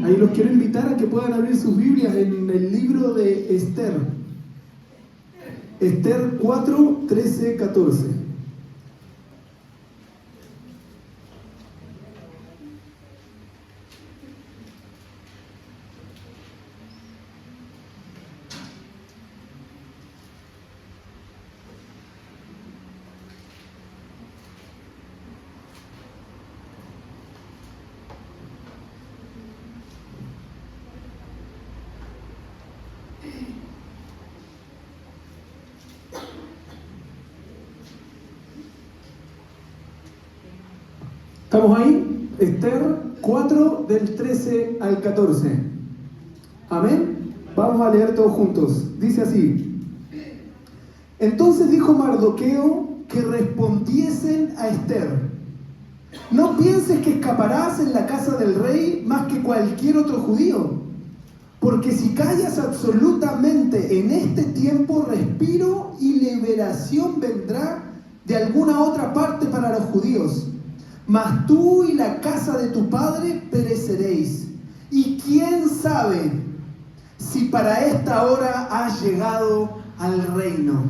Ahí los quiero invitar a que puedan abrir sus Biblias en el libro de Esther. Esther 4, 13, 14. ¿Estamos ahí? Esther 4 del 13 al 14. Amén. Vamos a leer todos juntos. Dice así: Entonces dijo Mardoqueo que respondiesen a Esther: No pienses que escaparás en la casa del rey más que cualquier otro judío, porque si callas absolutamente en este tiempo, respiro y liberación vendrá de alguna otra parte para los judíos. Mas tú y la casa de tu padre pereceréis. Y quién sabe si para esta hora has llegado al reino.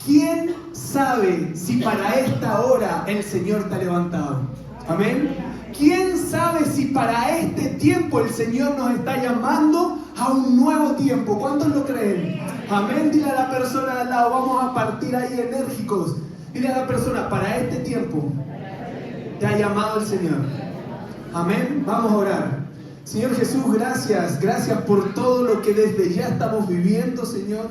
¿Quién sabe si para esta hora el Señor te ha levantado? Amén. ¿Quién sabe si para este tiempo el Señor nos está llamando a un nuevo tiempo? ¿Cuántos lo creen? Amén. Dile a la persona de al lado, vamos a partir ahí enérgicos. Dile a la persona, para este tiempo te ha llamado el Señor. Amén. Vamos a orar. Señor Jesús, gracias. Gracias por todo lo que desde ya estamos viviendo, Señor.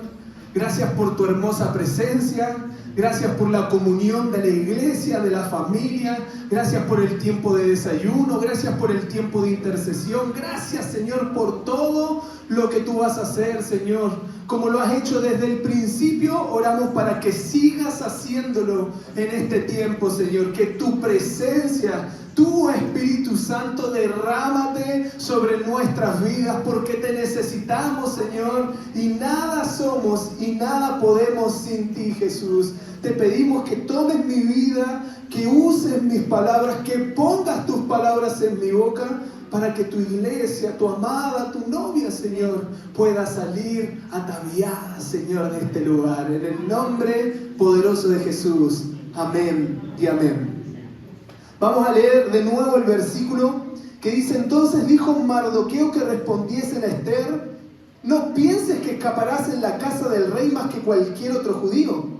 Gracias por tu hermosa presencia. Gracias por la comunión de la iglesia, de la familia. Gracias por el tiempo de desayuno. Gracias por el tiempo de intercesión. Gracias, Señor, por todo lo que tú vas a hacer, Señor. Como lo has hecho desde el principio, oramos para que sigas haciéndolo en este tiempo, Señor. Que tu presencia, tu Espíritu Santo, derrámate sobre nuestras vidas, porque te necesitamos, Señor, y nada somos y nada podemos sin ti, Jesús. Te pedimos que tomes mi vida, que uses mis palabras, que pongas tus palabras en mi boca, para que tu iglesia, tu amada, tu novia, Señor, pueda salir ataviada, Señor, de este lugar. En el nombre poderoso de Jesús. Amén y amén. Vamos a leer de nuevo el versículo que dice: Entonces dijo Mardoqueo que respondiesen a Esther: No pienses que escaparás en la casa del rey más que cualquier otro judío.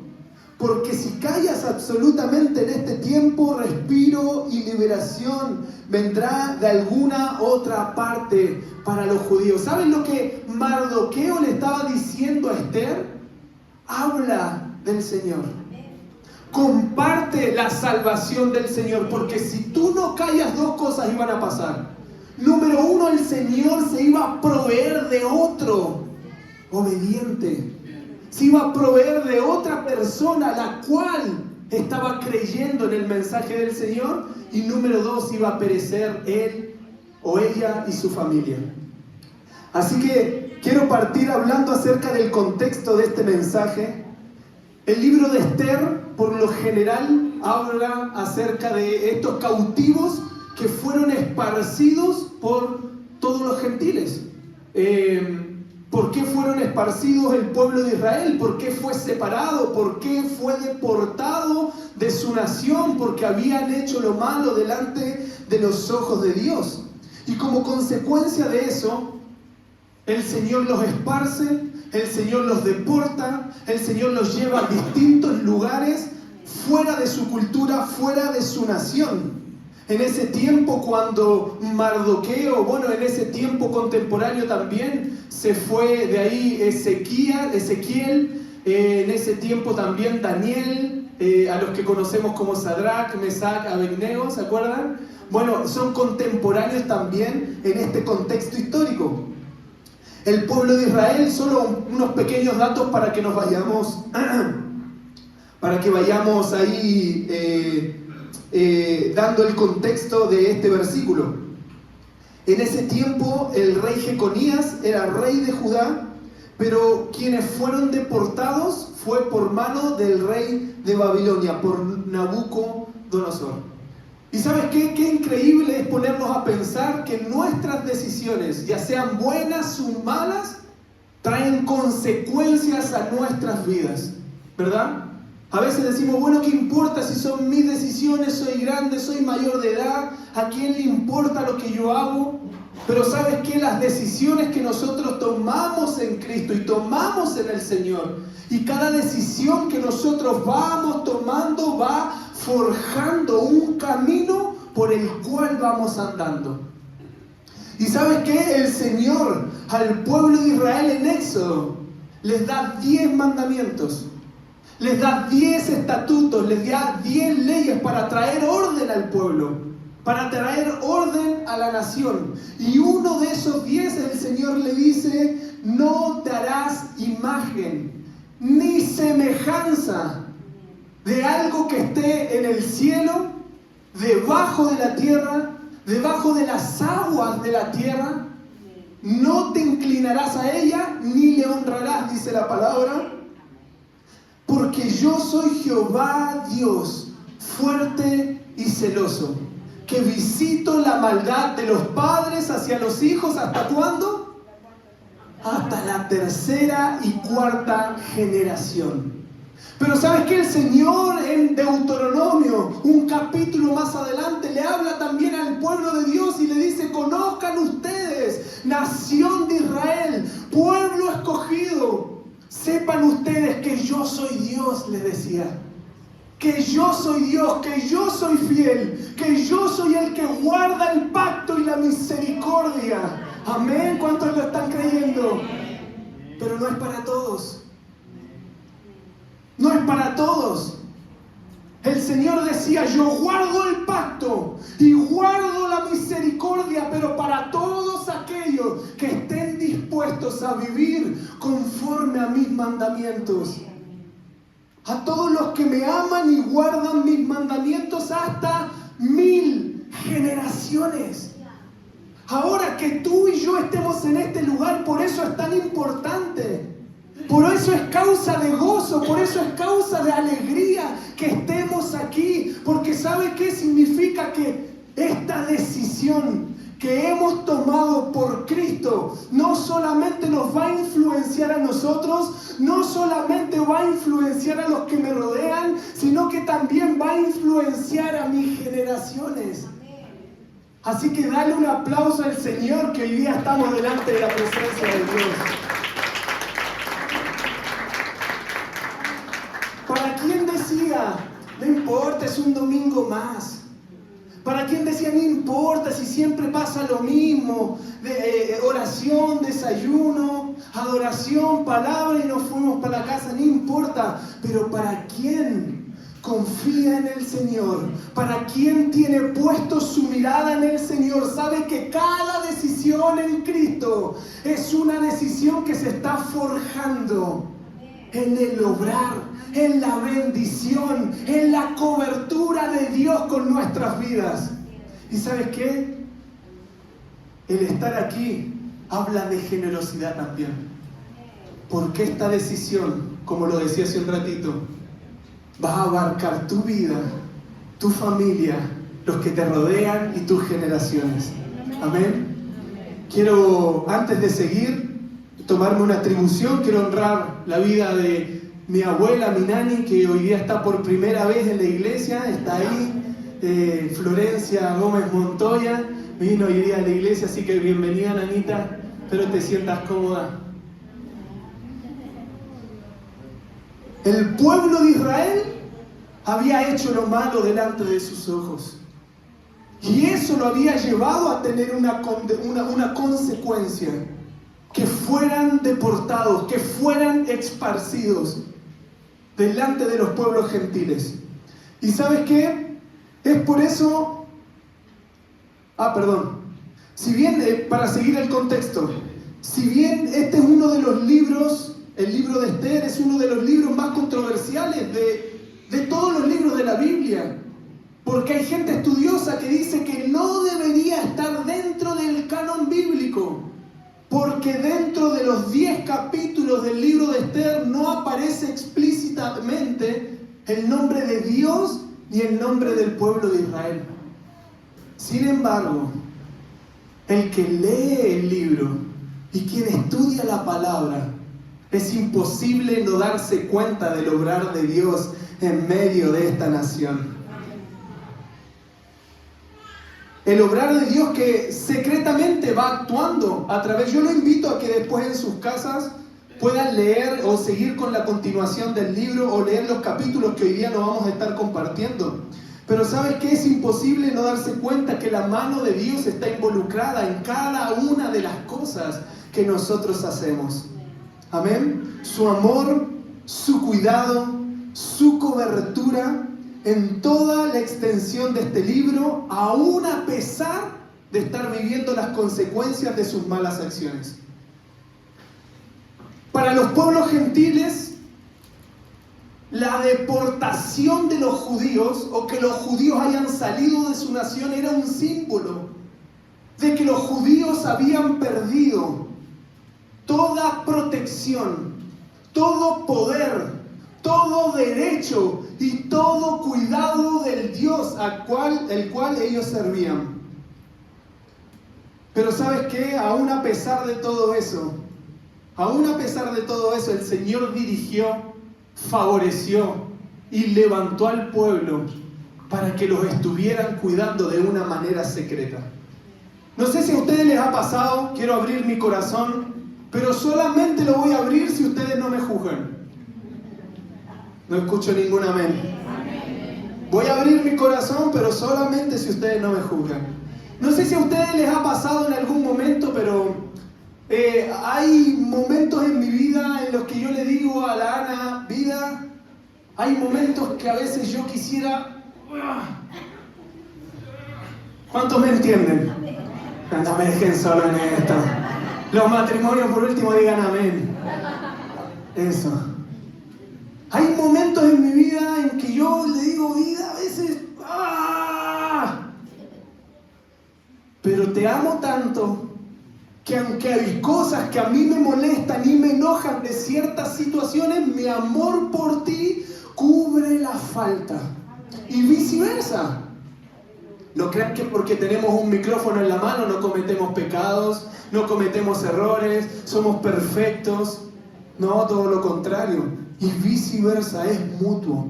Porque si callas absolutamente en este tiempo, respiro y liberación vendrá de alguna otra parte para los judíos. ¿Saben lo que Mardoqueo le estaba diciendo a Esther? Habla del Señor. Comparte la salvación del Señor. Porque si tú no callas, dos cosas iban a pasar. Número uno, el Señor se iba a proveer de otro obediente. Se iba a proveer de otra persona la cual estaba creyendo en el mensaje del Señor. Y número dos, iba a perecer él o ella y su familia. Así que quiero partir hablando acerca del contexto de este mensaje. El libro de Esther, por lo general, habla acerca de estos cautivos que fueron esparcidos por todos los gentiles. ¿Por qué fueron esparcidos el pueblo de Israel? ¿Por qué fue separado? ¿Por qué fue deportado de su nación? Porque habían hecho lo malo delante de los ojos de Dios. Y como consecuencia de eso, el Señor los esparce, el Señor los deporta, el Señor los lleva a distintos lugares fuera de su cultura, fuera de su nación. En ese tiempo cuando Mardoqueo, en ese tiempo contemporáneo también, se fue de ahí Ezequiel, en ese tiempo también Daniel, a los que conocemos como Sadrach, Mesach, Abednego, ¿se acuerdan? Son contemporáneos también en este contexto histórico. El pueblo de Israel, solo unos pequeños datos para que nos vayamos, para que vayamos ahí dando el contexto de este versículo. En ese tiempo el rey Jeconías era rey de Judá, pero quienes fueron deportados fue por mano del rey de Babilonia, por Nabucodonosor. ¿Y sabes qué? Qué increíble es ponernos a pensar que nuestras decisiones, ya sean buenas o malas, traen consecuencias a nuestras vidas, ¿verdad? A veces decimos, bueno, ¿qué importa si son mis decisiones? Soy grande, soy mayor de edad, ¿a quién le importa lo que yo hago? Pero ¿sabes qué? Las decisiones que nosotros tomamos en Cristo y tomamos en el Señor, y cada decisión que nosotros vamos tomando va forjando un camino por el cual vamos andando. ¿Y sabes qué? El Señor al pueblo de Israel en Éxodo les da 10 mandamientos, les da 10 estatutos, les da 10 leyes para traer orden al pueblo, para traer orden a la nación. Y uno de esos 10 el Señor le dice, no te harás imagen ni semejanza de algo que esté en el cielo, debajo de la tierra, debajo de las aguas de la tierra. No te inclinarás a ella ni le honrarás, dice la palabra, porque yo soy Jehová Dios, fuerte y celoso, que visito la maldad de los padres hacia los hijos. ¿Hasta cuándo? Hasta la 3ª y 4ª generación. Pero ¿sabes qué? El Señor en Deuteronomio, un capítulo más adelante, le habla también al pueblo de Dios y le dice, conozcan ustedes, nación de Israel, pueblo escogido, sepan ustedes que yo soy Dios, les decía. Que yo soy Dios, que yo soy fiel, que yo soy el que guarda el pacto y la misericordia. Amén. ¿Cuántos lo están creyendo? Pero no es para todos. No es para todos. El Señor decía, yo guardo el pacto y guardo la misericordia, pero para todos aquellos que estén dispuestos a vivir conforme a mis mandamientos. A todos los que me aman y guardan mis mandamientos hasta 1000 generaciones. Ahora que tú y yo estemos en este lugar, por eso es tan importante. Por eso es causa de gozo, por eso es causa de alegría que estemos aquí. Porque ¿sabe qué significa? Que esta decisión que hemos tomado por Cristo no solamente nos va a influenciar a nosotros, no solamente va a influenciar a los que me rodean, sino que también va a influenciar a mis generaciones. Así que dale un aplauso al Señor, que hoy día estamos delante de la presencia de Dios. ¿Para quién decía, no importa, es un domingo más? ¿Para quién decía, no importa si siempre pasa lo mismo? Oración, desayuno, adoración, palabra y nos fuimos para la casa, no importa. Pero ¿para quién confía en el Señor? ¿Para quién tiene puesto su mirada en el Señor? Sabe que cada decisión en Cristo es una decisión que se está forjando en el obrar, en la bendición, en la cobertura de Dios con nuestras vidas. ¿Y sabes qué? El estar aquí habla de generosidad también. Porque esta decisión, como lo decía hace un ratito, va a abarcar tu vida, tu familia, los que te rodean y tus generaciones. Amén. Quiero, antes de seguir, tomarme una atribución. Quiero honrar la vida de mi abuela, mi nani, que hoy día está por primera vez en la iglesia. Está ahí, Florencia Gómez Montoya. Vino hoy día a la iglesia, así que bienvenida, nanita. Espero te sientas cómoda. El pueblo de Israel había hecho lo malo delante de sus ojos. Y eso lo había llevado a tener una consecuencia. Que fueran deportados, que fueran esparcidos delante de los pueblos gentiles. ¿Y sabes qué? Es por eso... Si bien, para seguir el contexto, si bien este es uno de los libros, el libro de Esther es uno de los libros más controversiales de todos los libros de la Biblia, porque hay gente estudiosa que dice que no debería estar dentro del canon bíblico, porque dentro de los 10 capítulos del libro de Esther no aparece explícitamente el nombre de Dios ni el nombre del pueblo de Israel. Sin embargo, el que lee el libro y quien estudia la palabra, es imposible no darse cuenta del obrar de Dios en medio de esta nación. El obrar de Dios que secretamente va actuando a través. Yo lo invito a que después en sus casas puedan leer o seguir con la continuación del libro o leer los capítulos que hoy día no vamos a estar compartiendo. Pero ¿sabes qué? Es imposible no darse cuenta que la mano de Dios está involucrada en cada una de las cosas que nosotros hacemos. Amén. Su amor, su cuidado, su cobertura en toda la extensión de este libro, aún a pesar de estar viviendo las consecuencias de sus malas acciones. Para los pueblos gentiles, la deportación de los judíos, o que los judíos hayan salido de su nación, era un símbolo de que los judíos habían perdido toda protección, todo poder, todo derecho y todo cuidado del Dios el cual ellos servían. Pero ¿sabes qué? Aún a pesar de todo eso, el Señor dirigió, favoreció y levantó al pueblo para que los estuvieran cuidando de una manera secreta. No sé si a ustedes les ha pasado, quiero abrir mi corazón, pero solamente lo voy a abrir si ustedes no me juzgan. No escucho ningún amén. Voy a abrir mi corazón, pero solamente si ustedes no me juzgan. No sé si a ustedes les ha pasado en algún momento, pero hay momentos en mi vida en los que yo le digo a la Ana, vida, hay momentos que a veces yo quisiera... ¿Cuántos me entienden? No me dejen solo en esto. Los matrimonios por último digan amén. Eso. Hay momentos en mi vida en que yo le digo vida a veces, pero te amo tanto que aunque hay cosas que a mí me molestan y me enojan de ciertas situaciones, mi amor por ti cubre la falta. Y viceversa. No crean que porque tenemos un micrófono en la mano no cometemos pecados, no cometemos errores, somos perfectos. No, todo lo contrario. Y viceversa, es mutuo.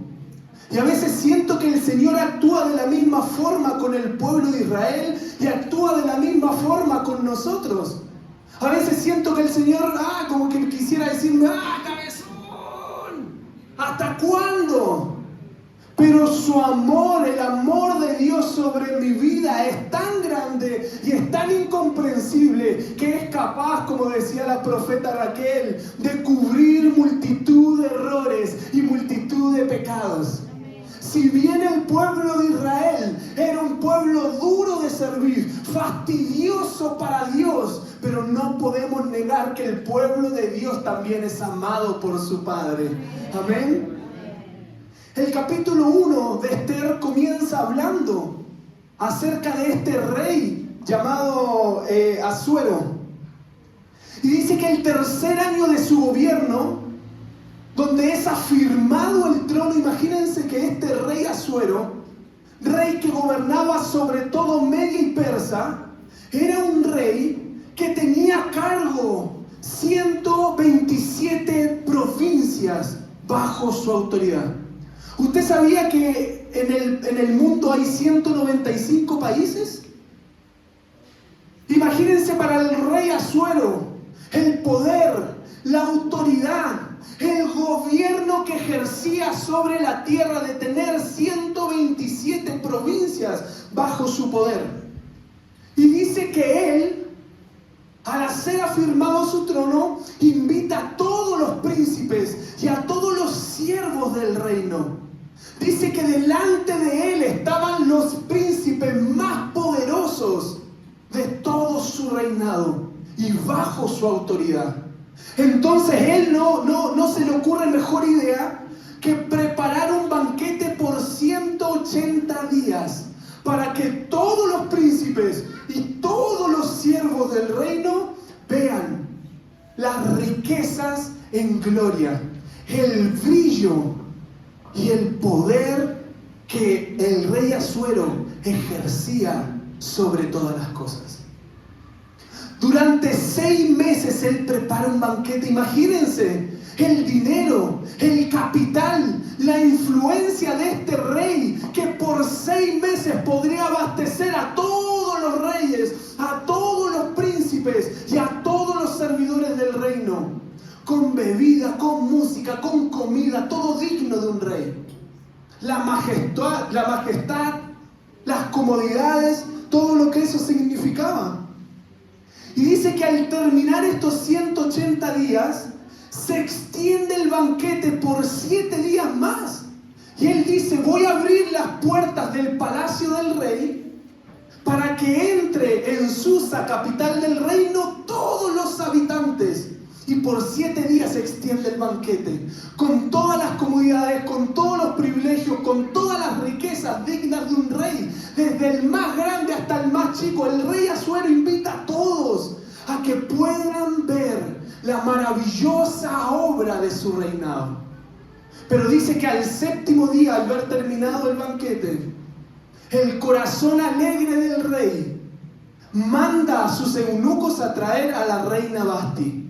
Y a veces siento que el Señor actúa de la misma forma con el pueblo de Israel y actúa de la misma forma con nosotros. A veces siento que el Señor, como que quisiera decirme, cabezón, ¿hasta cuándo? Pero su amor, el amor de Dios sobre mi vida es tan grande y es tan incomprensible que es capaz, como decía la profeta Raquel, de cubrir multitud de errores y multitud de pecados. Si bien el pueblo de Israel era un pueblo duro de servir, fastidioso para Dios, pero no podemos negar que el pueblo de Dios también es amado por su Padre. Amén. El capítulo 1 de Esther comienza hablando acerca de este rey llamado Asuero. Y dice que el tercer año de su gobierno, donde es afirmado el trono, imagínense que este rey Asuero, rey que gobernaba sobre todo Media y Persa, era un rey que tenía a cargo 127 provincias bajo su autoridad. ¿Usted sabía que en el mundo hay 195 países? Imagínense para el rey Asuero el poder, la autoridad, el gobierno que ejercía sobre la tierra de tener 127 provincias bajo su poder. Y dice que él, al ser afirmado su trono, invita a todos los príncipes y a todos los siervos del reino. Dice que delante de él estaban los príncipes más poderosos de todo su reinado y bajo su autoridad. Entonces él no se le ocurre mejor idea que preparar un banquete por 180 días para que todos los príncipes y todos los siervos del reino vean las riquezas en gloria, el brillo y el poder que el rey Asuero ejercía sobre todas las cosas. Durante 6 meses él prepara un banquete. Imagínense el dinero, el capital, la influencia de este rey que por 6 meses podría abastecer a todos los reyes, a todos los príncipes y a todos los servidores del reino, con bebida, con música, con comida, todo digno de un rey. La majestad, las comodidades, todo lo que eso significaba. Y dice que al terminar estos 180 días, se extiende el banquete por 7 días más. Y él dice, voy a abrir las puertas del palacio del rey para que entre en Susa, capital del reino, todos los habitantes. Y por 7 días se extiende el banquete, con todas las comodidades, con todos los privilegios, con todas las riquezas dignas de un rey, desde el más grande hasta el más chico. El rey Asuero invita a todos a que puedan ver la maravillosa obra de su reinado. Pero dice que al 7º día, al ver terminado el banquete, el corazón alegre del rey manda a sus eunucos a traer a la reina Vasti,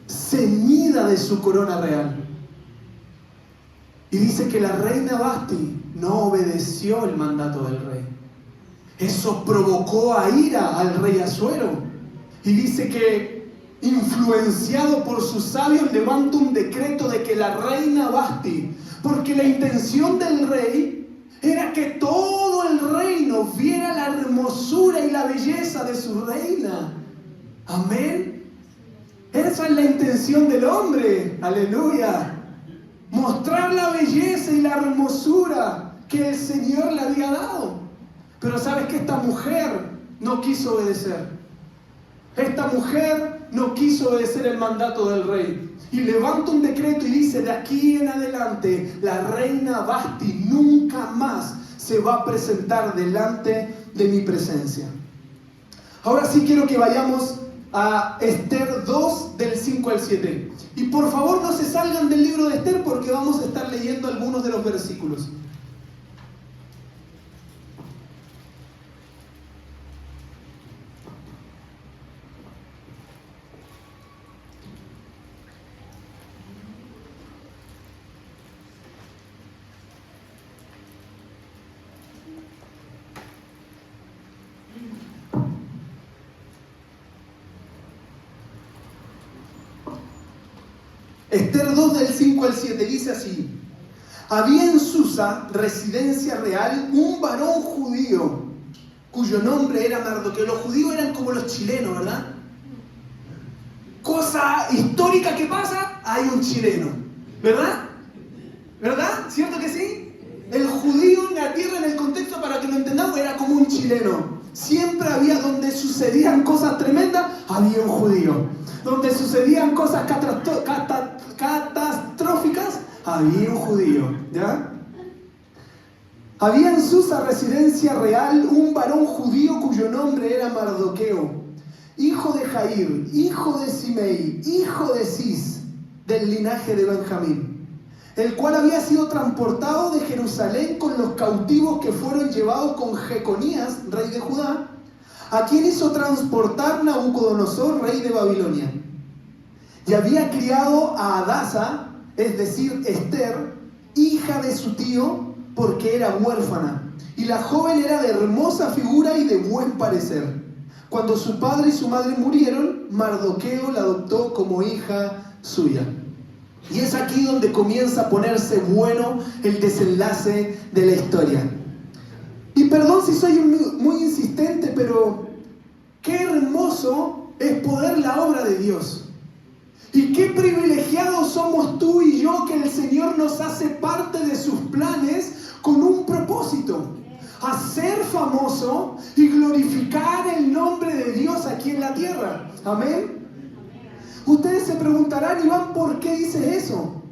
ceñida de su corona real. Y dice que la reina Vasti no obedeció el mandato del rey. Eso provocó a ira al rey Asuero. Y dice que, influenciado por sus sabios, levanta un decreto de que la reina Vasti, porque la intención del rey era que todo el reino viera la hermosura y la belleza de su reina. Amén. Esa es la intención del hombre. Aleluya. Mostrar la belleza y la hermosura que el Señor le había dado. Pero sabes que esta mujer no quiso obedecer. Esta mujer no quiso obedecer el mandato del rey. Y levanta un decreto y dice, de aquí en adelante, la reina Vasti nunca más se va a presentar delante de mi presencia. Ahora sí quiero que vayamos a Esther 2, del 5 al 7. Y por favor no se salgan del libro de Esther porque vamos a estar leyendo algunos de los versículos. Esther 2 del 5 al 7 dice así: había en Susa, residencia real, un varón judío cuyo nombre era Mardoqueo. Los judíos eran como los chilenos, ¿verdad? Cosa histórica que pasa, hay un chileno, ¿verdad? ¿Verdad? ¿Cierto que sí? El judío en la tierra, en el contexto, para que lo entendamos, era como un chileno. Siempre había, donde sucedían cosas tremendas, había un judío. Donde sucedían cosas catastróficas, había un judío, ¿ya? Había en Susa, residencia real, un varón judío cuyo nombre era Mardoqueo, hijo de Jair, hijo de Simei, hijo de Cis, del linaje de Benjamín, el cual había sido transportado de Jerusalén con los cautivos que fueron llevados con Jeconías, rey de Judá, a quien hizo transportar Nabucodonosor, rey de Babilonia. Y había criado a Hadasa, es decir, Esther, hija de su tío, porque era huérfana. Y la joven era de hermosa figura y de buen parecer. Cuando su padre y su madre murieron, Mardoqueo la adoptó como hija suya. Y es aquí donde comienza a ponerse bueno el desenlace de la historia. Y perdón si soy muy insistente, pero qué hermoso es poder la obra de Dios. Y qué privilegiados somos tú y yo, que el Señor nos hace parte de sus planes con un propósito: hacer famoso y glorificar el nombre de Dios aquí en la tierra. Amén. Ustedes se preguntarán, Iván, ¿por qué dices eso?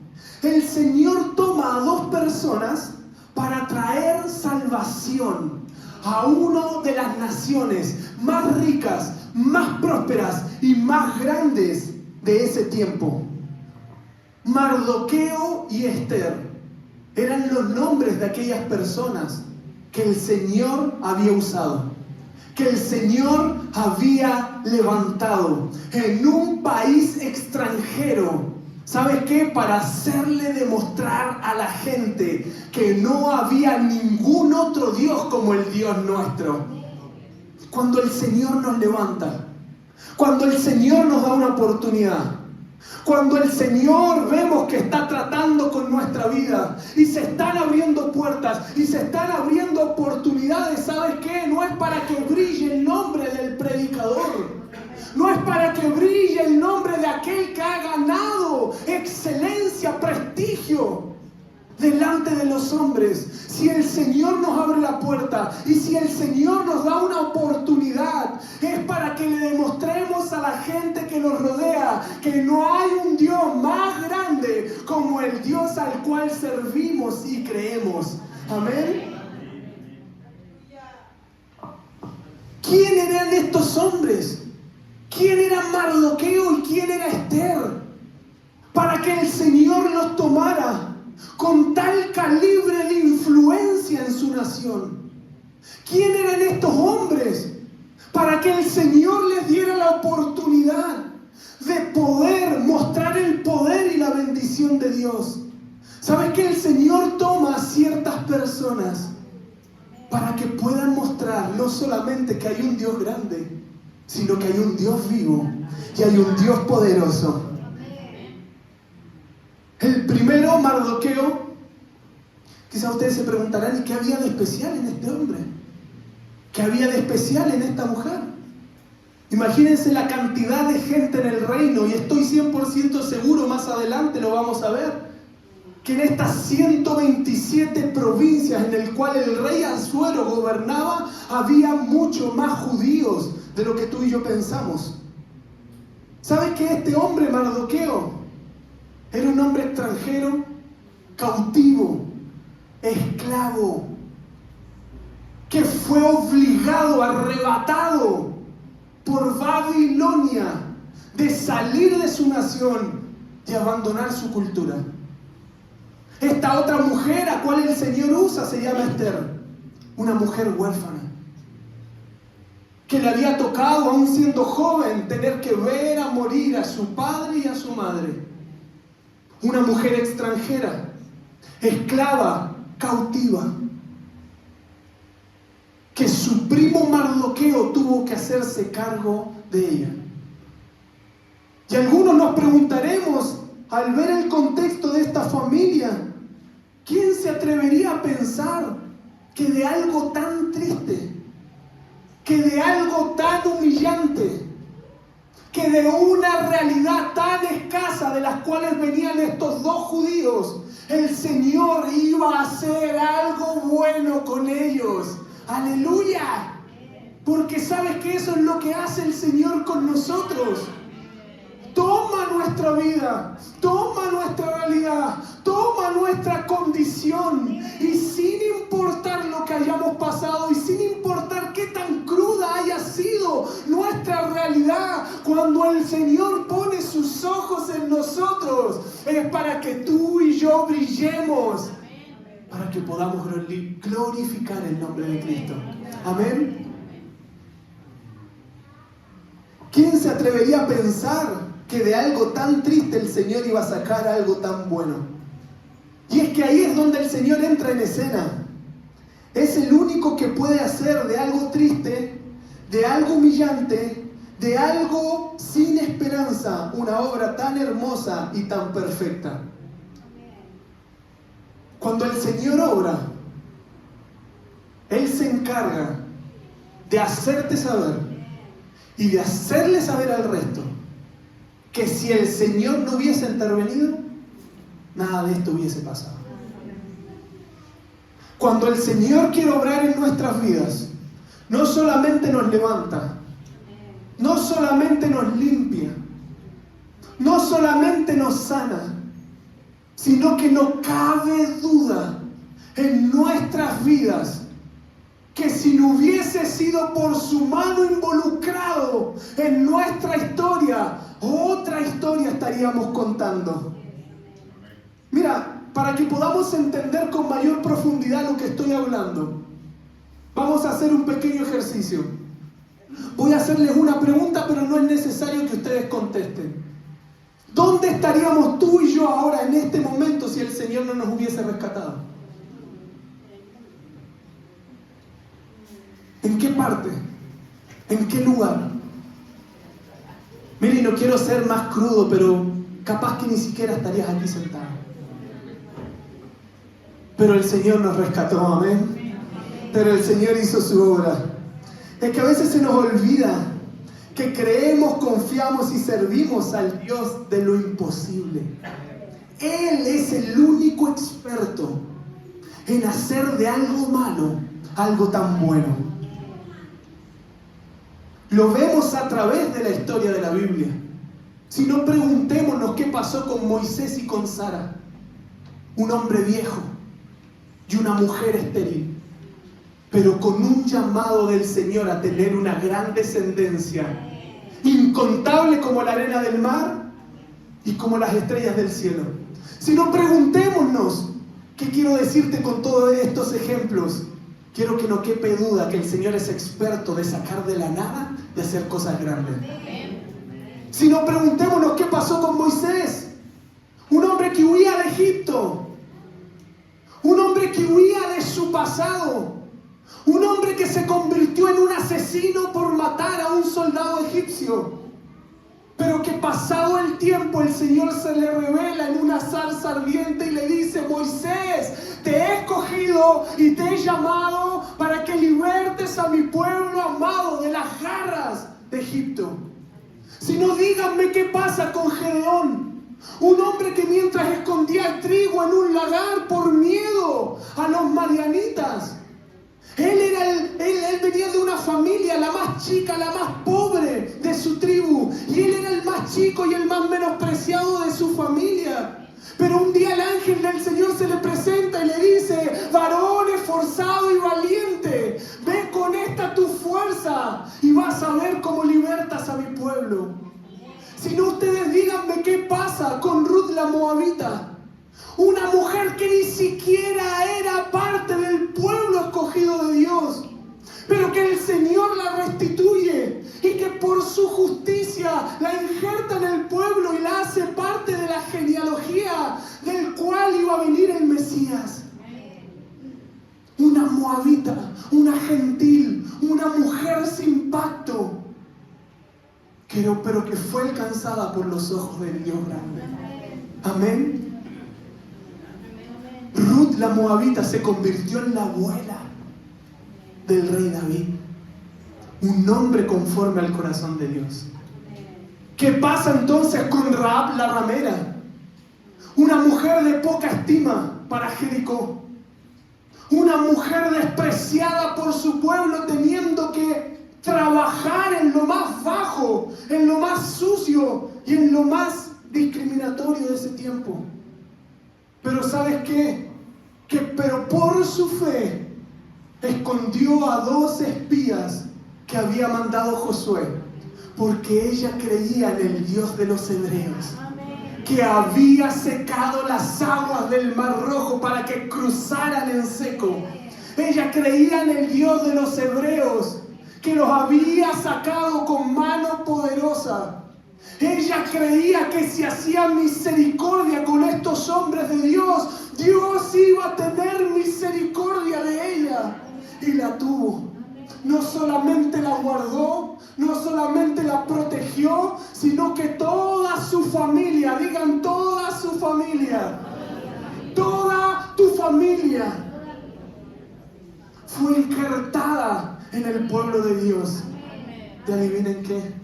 El Señor toma a dos personas para traer salvación a una de las naciones más ricas, más prósperas y más grandes de ese tiempo. Mardoqueo y Esther eran los nombres de aquellas personas que el Señor había usado. que el Señor había levantado en un país extranjero. ¿Sabes qué? Para hacerle demostrar a la gente que no había ningún otro Dios como el Dios nuestro. Cuando el Señor nos levanta, cuando el Señor nos da una oportunidad, cuando el Señor vemos que está tratando con nuestra vida y se están abriendo puertas y se están abriendo oportunidades, ¿sabes qué? No es para que brille el nombre del predicador. No es para que brille el nombre de aquel que ha ganado excelencia, prestigio delante de los hombres. Si el Señor nos abre la puerta y si el Señor nos da una oportunidad, es para que le demostremos a la gente que nos rodea que no hay un Dios más grande como el Dios al cual servimos y creemos. Amén. ¿Quién eran estos hombres? ¿Quién era Mardoqueo y quién era Esther? Para que el Señor los tomara con tal calibre de influencia en su nación. ¿Quién eran estos hombres? Para que el Señor les diera la oportunidad de poder mostrar el poder y la bendición de Dios. ¿Sabes que el Señor toma a ciertas personas para que puedan mostrar no solamente que hay un Dios grande, sino que hay un Dios vivo y hay un Dios poderoso? El primero, Mardoqueo. Quizá ustedes se preguntarán, ¿y qué había de especial en este hombre? ¿Qué había de especial en esta mujer? Imagínense la cantidad de gente en el reino, y estoy 100% seguro, más adelante lo vamos a ver, que en estas 127 provincias en el cual el rey Asuero gobernaba, había mucho más judíos de lo que tú y yo pensamos. ¿Sabes que este hombre, Mardoqueo, era un hombre extranjero, cautivo, esclavo, que fue obligado, arrebatado por Babilonia de salir de su nación y abandonar su cultura? Esta otra mujer a cual el Señor usa se llama Esther, una mujer huérfana, que le había tocado, aún siendo joven, tener que ver a morir a su padre y a su madre. Una mujer extranjera, esclava, cautiva, que su primo Mardoqueo tuvo que hacerse cargo de ella. Y algunos nos preguntaremos, al ver el contexto de esta familia, ¿quién se atrevería a pensar que de algo tan triste, que de algo tan humillante, que de una realidad tan escasa de las cuales venían estos dos judíos, el Señor iba a hacer algo bueno con ellos? ¡Aleluya! Porque sabes que eso es lo que hace el Señor con nosotros. Toma nuestra vida, toma nuestra realidad, toma nuestra condición, y sin importar lo que hayamos pasado y sin importar qué tan cruda haya sido nuestra realidad, cuando el Señor pone sus ojos en nosotros, es para que tú y yo brillemos, para que podamos glorificar el nombre de Cristo. Amén. ¿Quién se atrevería a pensar que de algo tan triste el Señor iba a sacar algo tan bueno? Y es que ahí es donde el Señor entra en escena. Es el único que puede hacer de algo triste, de algo humillante, de algo sin esperanza, una obra tan hermosa y tan perfecta. Cuando el Señor obra, Él se encarga de hacerte saber y de hacerle saber al resto que si el Señor no hubiese intervenido, nada de esto hubiese pasado. Cuando el Señor quiere obrar en nuestras vidas, no solamente nos levanta, no solamente nos limpia, no solamente nos sana, sino que no cabe duda en nuestras vidas que si no hubiese sido por su mano involucrado en nuestra historia, otra historia estaríamos contando. Mira, para que podamos entender con mayor profundidad lo que estoy hablando, vamos a hacer un pequeño ejercicio. Voy a hacerles una pregunta, pero no es necesario que ustedes contesten. ¿Dónde estaríamos tú y yo ahora en este momento si el Señor no nos hubiese rescatado? ¿En qué parte? ¿En qué lugar? Mire, no quiero ser más crudo, pero capaz que ni siquiera estarías aquí sentado. Pero el Señor nos rescató, amén. Pero el Señor hizo su obra. Es que a veces se nos olvida que creemos, confiamos y servimos al Dios de lo imposible. Él es el único experto en hacer de algo malo algo tan bueno. Lo vemos a través de la historia de la Biblia. Si no, preguntémonos qué pasó con Moisés y con Sara, un hombre viejo y una mujer estéril, pero con un llamado del Señor a tener una gran descendencia, incontable como la arena del mar y como las estrellas del cielo. Si no, preguntémonos, ¿qué quiero decirte con todos estos ejemplos? Quiero que no quepe duda que el Señor es experto de sacar de la nada, de hacer cosas grandes. Si no, preguntémonos qué pasó con Moisés, un hombre que huía de Egipto, un hombre que huía de su pasado, un hombre que se convirtió en un asesino por matar a un soldado egipcio, pero que pasado el tiempo el Señor se le revela en una zarza ardiente y le dice: Moisés, te he escogido y te he llamado para que libertes a mi pueblo amado de las garras de Egipto. Si no, díganme qué pasa con Gedeón, un hombre que mientras escondía el trigo en un lagar por miedo a los madianitas, él venía de una familia, la más chica, la más pobre de su tribu, y él era el más chico y el más menospreciado de su familia. Pero un día el ángel del Señor se le presenta y le dice: varón esforzado y valiente, ve con esta tu fuerza y vas a ver cómo libertas a mi pueblo. Si no, ustedes díganme qué pasa con Ruth la Moabita, una mujer que ni siquiera era parte del pueblo escogido de Dios, pero que el Señor la restituye y que por su justicia la injerta en el pueblo y la hace parte de la genealogía del cual iba a venir el Mesías. Una moabita, una gentil, una mujer sin pacto, pero que fue alcanzada por los ojos del Dios grande. Amén. Ruth la Moabita se convirtió en la abuela del rey David, un hombre conforme al corazón de Dios. ¿Qué pasa entonces con Rahab la ramera? Una mujer de poca estima para Jericó, una mujer despreciada por su pueblo, teniendo que trabajar en lo más bajo, en lo más sucio y en lo más discriminatorio de ese tiempo. Pero ¿sabes qué? Pero por su fe escondió a 2 espías que había mandado Josué, porque ella creía en el Dios de los hebreos, que había secado las aguas del Mar Rojo para que cruzaran en seco. Ella creía en el Dios de los hebreos, que los había sacado con mano poderosa. Ella creía que si hacía misericordia con estos hombres de Dios, Dios iba a tener misericordia de ella. Y la tuvo. No solamente la guardó, no solamente la protegió, sino que toda su familia, digan toda su familia, toda tu familia fue injertada en el pueblo de Dios. ¿Y adivinen qué?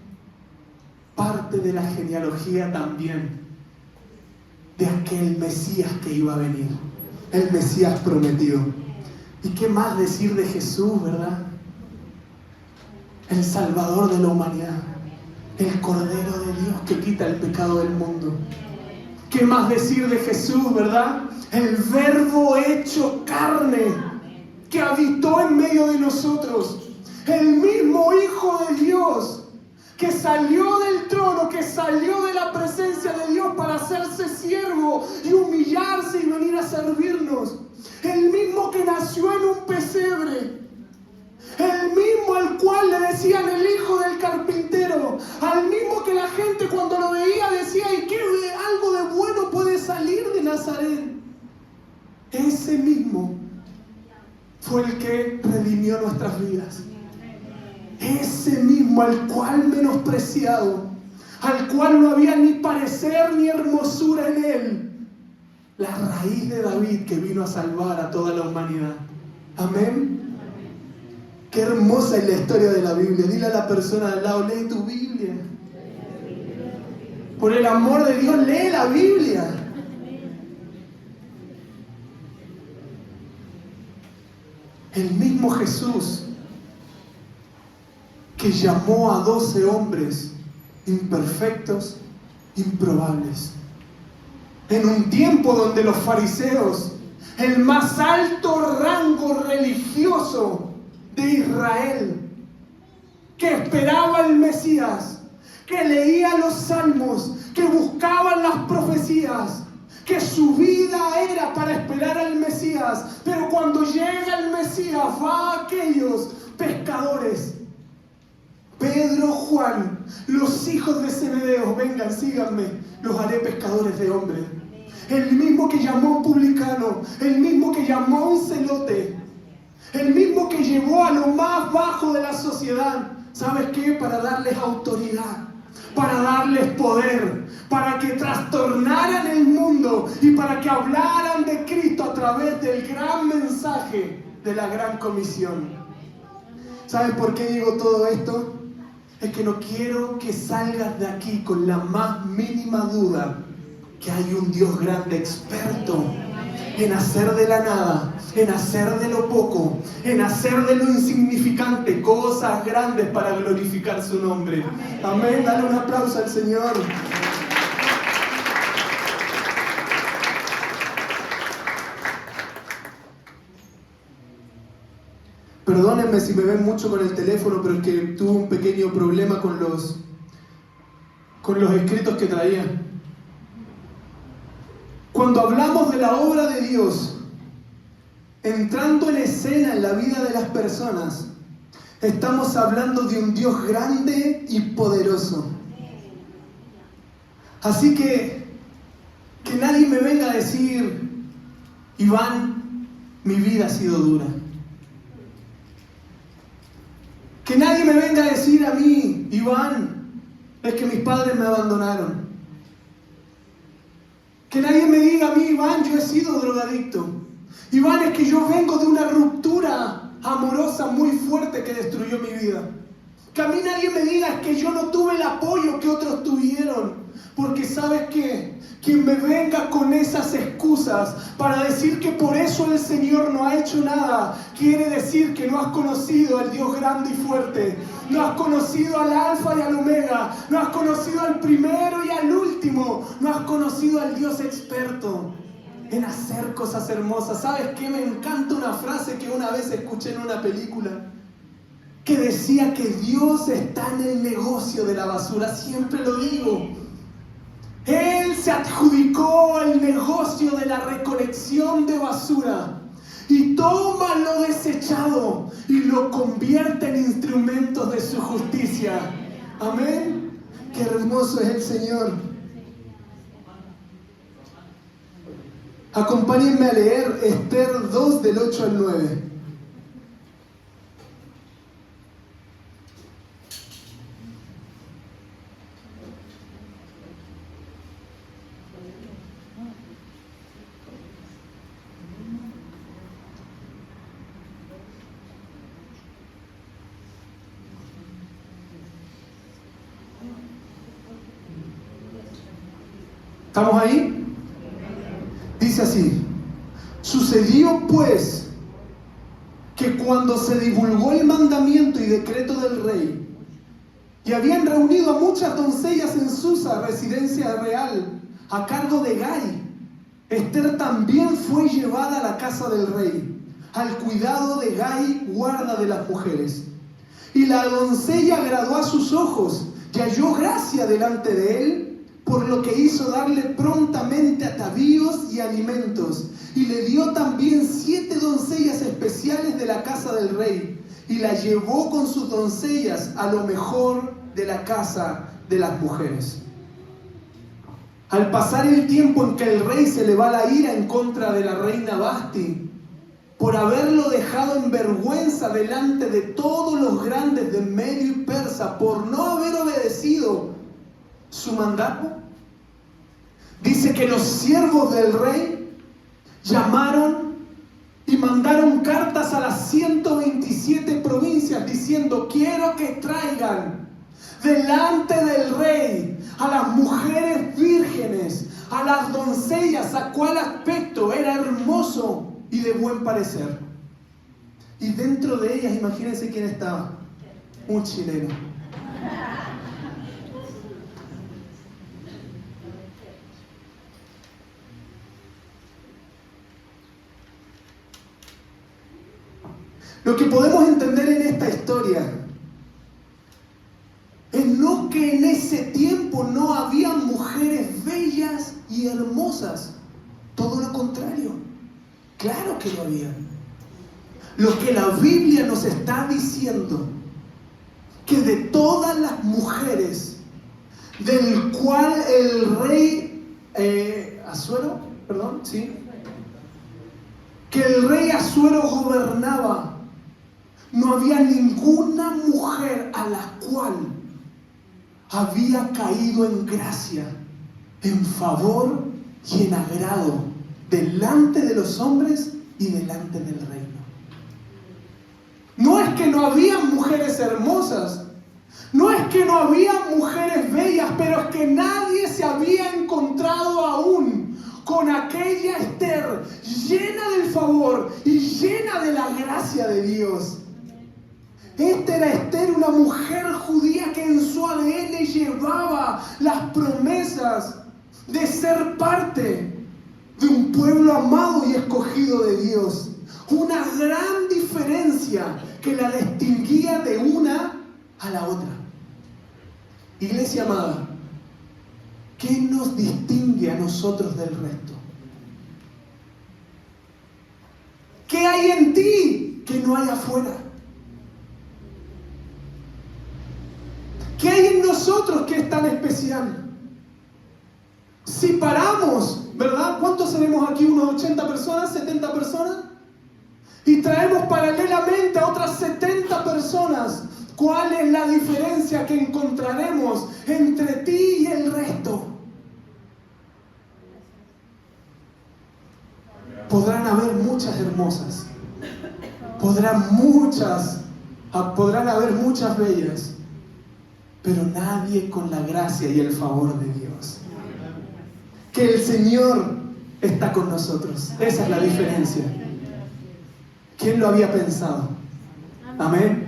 Parte de la genealogía también de aquel Mesías que iba a venir, el Mesías prometido. ¿Y qué más decir de Jesús, verdad? El Salvador de la humanidad, el Cordero de Dios que quita el pecado del mundo. ¿Qué más decir de Jesús, verdad? El Verbo hecho carne que habitó en medio de nosotros, el mismo Hijo de Dios que salió del trono, que salió de la presencia de Dios para hacerse siervo y humillarse y venir a servirnos. El mismo que nació en un pesebre. El mismo al cual le decían el Hijo Nazaret, ese mismo fue el que redimió nuestras vidas. Ese mismo al cual menospreciado, al cual no había ni parecer ni hermosura en él, la raíz de David que vino a salvar a toda la humanidad. Amén. Qué hermosa es la historia de la Biblia. Dile a la persona de al lado, lee tu Biblia. Por el amor de Dios, lee la Biblia. El mismo Jesús que llamó a 12 hombres imperfectos, improbables. En un tiempo donde los fariseos, el más alto rango religioso de Israel, que esperaba al Mesías, que leía los salmos, que buscaban las profecías, que su vida era para esperar al Mesías, pero cuando llega el Mesías va a aquellos pescadores, Pedro, Juan, los hijos de Zebedeo, vengan, síganme, los haré pescadores de hombres. El mismo que llamó a un publicano, el mismo que llamó a un celote, el mismo que llevó a lo más bajo de la sociedad. ¿Sabes qué? Para darles autoridad, para darles poder, para que trastornaran el mundo y para que hablaran de Cristo a través del gran mensaje de la gran comisión. ¿Sabes por qué digo todo esto? Es que no quiero que salgas de aquí con la más mínima duda que hay un Dios grande, experto en hacer de la nada, en hacer de lo poco, en hacer de lo insignificante cosas grandes para glorificar su nombre. Amén. Dale un aplauso al Señor. Perdónenme si me ven mucho con el teléfono, pero es que tuve un pequeño problema con los escritos que traía. Cuando hablamos de la obra de Dios, entrando en escena en la vida de las personas, estamos hablando de un Dios grande y poderoso. Así que nadie me venga a decir, Iván, mi vida ha sido dura. Que nadie me venga a decir a mí, Iván, es que mis padres me abandonaron. Que nadie me diga a mí, Iván, yo he sido drogadicto. Iván, es que yo vengo de una ruptura amorosa muy fuerte que destruyó mi vida. Que a mí nadie me diga es que yo no tuve el apoyo que otros tuvieron. Porque ¿sabes qué? Quien me venga con esas excusas para decir que por eso el Señor no ha hecho nada, quiere decir que no has conocido al Dios grande y fuerte. No has conocido al Alfa y al Omega. No has conocido al primero y al último. No has conocido al Dios experto en hacer cosas hermosas. ¿Sabes qué? Me encanta una frase que una vez escuché en una película que decía que Dios está en el negocio de la basura. Siempre lo digo. Él se adjudicó el negocio de la recolección de basura y toma lo desechado y lo convierte en instrumentos de su justicia. Amén. Qué hermoso es el Señor. Acompáñenme a leer Esther 2 del 8 al 9. ¿Estamos ahí? Dice así: sucedió pues que cuando se divulgó el mandamiento y decreto del rey, y habían reunido a muchas doncellas en Susa, residencia real, a cargo de Gai, Esther también fue llevada a la casa del rey, al cuidado de Gai, guarda de las mujeres. Y la doncella agradó a sus ojos y halló gracia delante de él, por lo que hizo darle prontamente atavíos y alimentos, y le dio también 7 doncellas especiales de la casa del rey, y la llevó con sus doncellas a lo mejor de la casa de las mujeres. Al pasar el tiempo en que el rey se le va la ira en contra de la reina Vasti, por haberlo dejado en vergüenza delante de todos los grandes de Medio y Persa, por no haber obedecido su mandato, dice que los siervos del rey llamaron y mandaron cartas a las 127 provincias diciendo: quiero que traigan delante del rey a las mujeres vírgenes, a las doncellas, a cual aspecto era hermoso y de buen parecer. Y dentro de ellas, imagínense quién estaba: un chileno. Lo que podemos entender en esta historia es no que en ese tiempo no había mujeres bellas y hermosas. Todo lo contrario. Claro que lo había. Lo que la Biblia nos está diciendo, que de todas las mujeres del cual el rey Asuero, que el rey Asuero gobernaba, no había ninguna mujer a la cual había caído en gracia, en favor y en agrado delante de los hombres y delante del reino. No es que no había mujeres hermosas, no es que no había mujeres bellas, pero es que nadie se había encontrado aún con aquella Esther llena del favor y llena de la gracia de Dios. Esta era Esther, una mujer judía que en su ADN llevaba las promesas de ser parte de un pueblo amado y escogido de Dios. Una gran diferencia que la distinguía de una a la otra. Iglesia amada, ¿qué nos distingue a nosotros del resto? ¿Qué hay en ti que no hay afuera? ¿Qué hay en nosotros que es tan especial? Si paramos, ¿verdad? ¿Cuántos seremos aquí? ¿Unos 80 personas? ¿70 personas? Y traemos paralelamente a otras 70 personas. ¿Cuál es la diferencia que encontraremos entre ti y el resto? Podrán haber muchas hermosas. Podrán haber muchas bellas. Pero nadie con la gracia y el favor de Dios. Que el Señor está con nosotros. Esa es la diferencia. ¿Quién lo había pensado? Amén.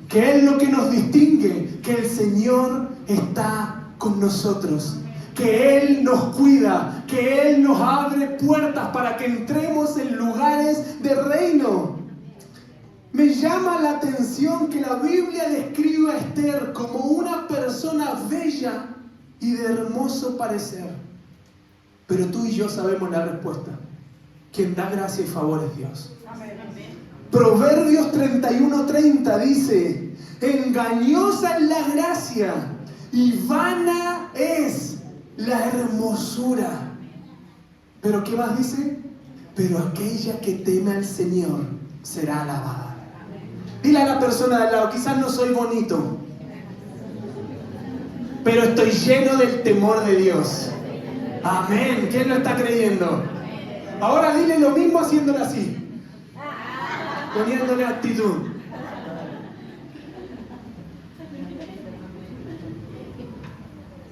¿Qué es lo que nos distingue? Que el Señor está con nosotros. Que Él nos cuida. Que Él nos abre puertas para que entremos en lugares de reino. Me llama la atención que la Biblia describe a Esther como una persona bella y de hermoso parecer. Pero tú y yo sabemos la respuesta. Quien da gracia y favor es Dios. Proverbios 31:30 dice: engañosa es la gracia y vana es la hermosura. ¿Pero qué más dice? Pero aquella que teme al Señor será alabada. Dile a la persona de al lado: quizás no soy bonito, pero estoy lleno del temor de Dios. Amén. ¿Quién lo está creyendo? Ahora dile lo mismo haciéndole así, poniéndole actitud.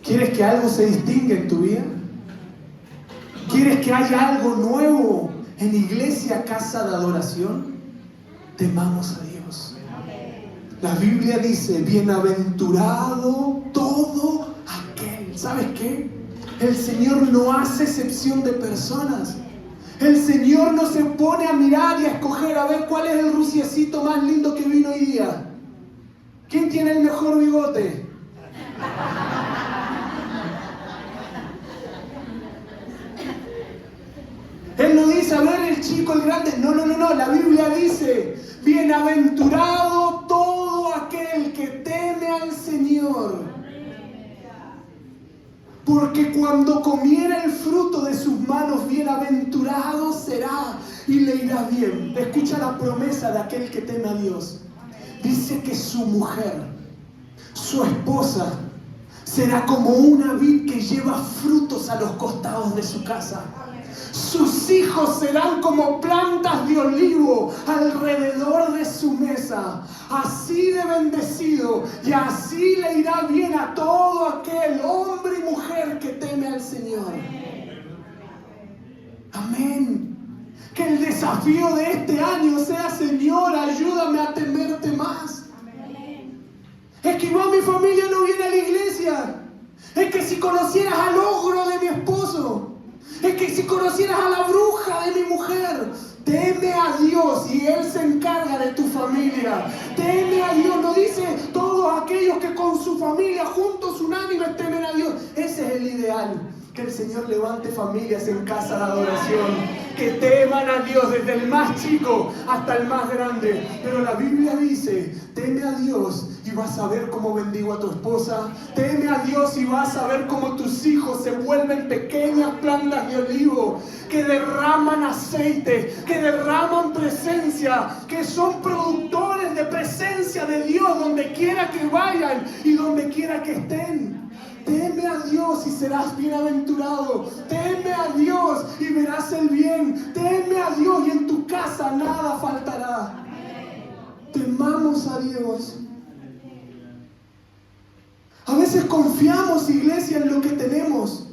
¿Quieres que algo se distinga en tu vida? ¿Quieres que haya algo nuevo en Iglesia Casa de Adoración? Temamos a Dios. La Biblia dice: bienaventurado todo aquel. ¿Sabes qué? El Señor no hace excepción de personas. El Señor no se pone a mirar y a escoger a ver cuál es el ruciecito más lindo que vino hoy día. ¿Quién tiene el mejor bigote? Él no dice: a ver, el chico, el grande. No. La Biblia dice: bienaventurado todo aquel que teme al Señor. porque cuando comiera el fruto de sus manos, bienaventurado será y le irá bien. Escucha la promesa de aquel que teme a Dios. Dice que su mujer, su esposa, será como una vid que lleva frutos a los costados de su casa. Sus hijos serán como plantas de olivo alrededor de su mesa. Así de bendecido y así le irá bien a todo aquel hombre y mujer que teme al Señor. Amén. Que el desafío de este año sea: Señor, ayúdame a temerte más. Es que igual mi familia no viene a la iglesia. Es que si conocieras al ogro de mi esposo, es que si conocieras a la bruja de mi mujer, teme a Dios y Él se encarga de tu familia. Teme a Dios, no dice todos aquellos que con su familia juntos unánimes temen a Dios. Ese es el ideal. Que el Señor levante familias en casa de adoración, que teman a Dios desde el más chico hasta el más grande. Pero la Biblia dice: teme a Dios y vas a ver cómo bendigo a tu esposa. Teme a Dios y vas a ver cómo tus hijos se vuelven pequeñas plantas de olivo que derraman aceite, que derraman presencia, que son productores de presencia de Dios donde quiera que vayan y donde quiera que estén. Teme a Dios y serás bienaventurado. Teme a Dios y verás el bien. Teme a Dios y en tu casa nada faltará. Temamos a Dios. A veces confiamos, iglesia, en lo que tenemos.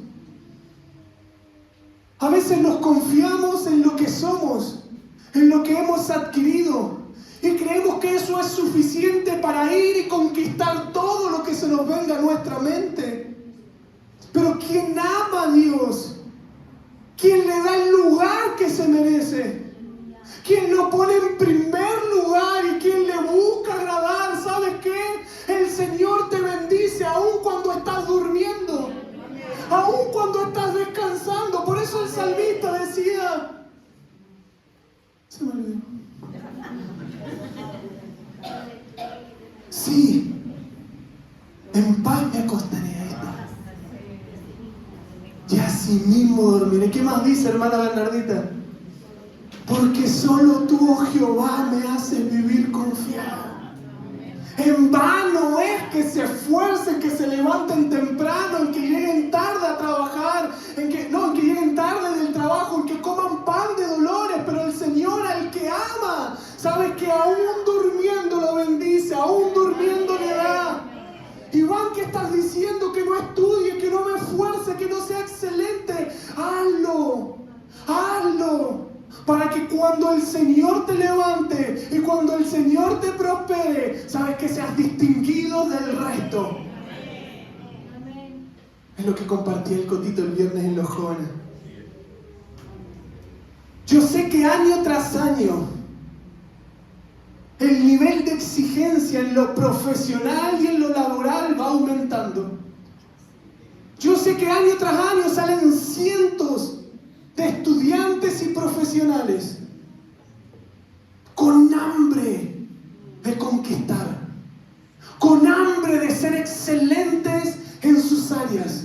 A veces nos confiamos en lo que somos, en lo que hemos adquirido. Y creemos que eso es suficiente para ir y conquistar todo lo que se nos venga a nuestra mente. Pero quien ama a Dios, quien le da el lugar que se merece, quien lo pone en primer lugar y quien le busca agradar, ¿sabes qué? El Señor te bendice aun cuando estás durmiendo, aun cuando estás descansando. Por eso el salmista decía... Se me olvidó. Sí, en paz me acostaré, ahí está. Y así mismo dormiré. ¿Qué más dice, hermana Bernardita? Porque solo tú, oh Jehová, me haces vivir confiado. En vano es que se esfuercen, que se levanten temprano, en que lleguen tarde a trabajar, en que lleguen tarde del trabajo, en que coman pan de dolores, pero el Señor al que ama, sabe que aún durmiendo lo bendice, aún durmiendo le da. Iván, ¿qué estás diciendo? Que no estudie, que no me esfuerce, que no sea excelente. Hazlo, hazlo. Para que cuando el Señor te levante y cuando el Señor te prospere, sabes que seas distinguido del resto. Es lo que compartí el Cotito el viernes en Los Jóvenes. Yo sé que año tras año el nivel de exigencia en lo profesional y en lo laboral va aumentando. Yo sé que año tras año salen cientos de estudiantes y profesionales con hambre de conquistar, con hambre de ser excelentes en sus áreas.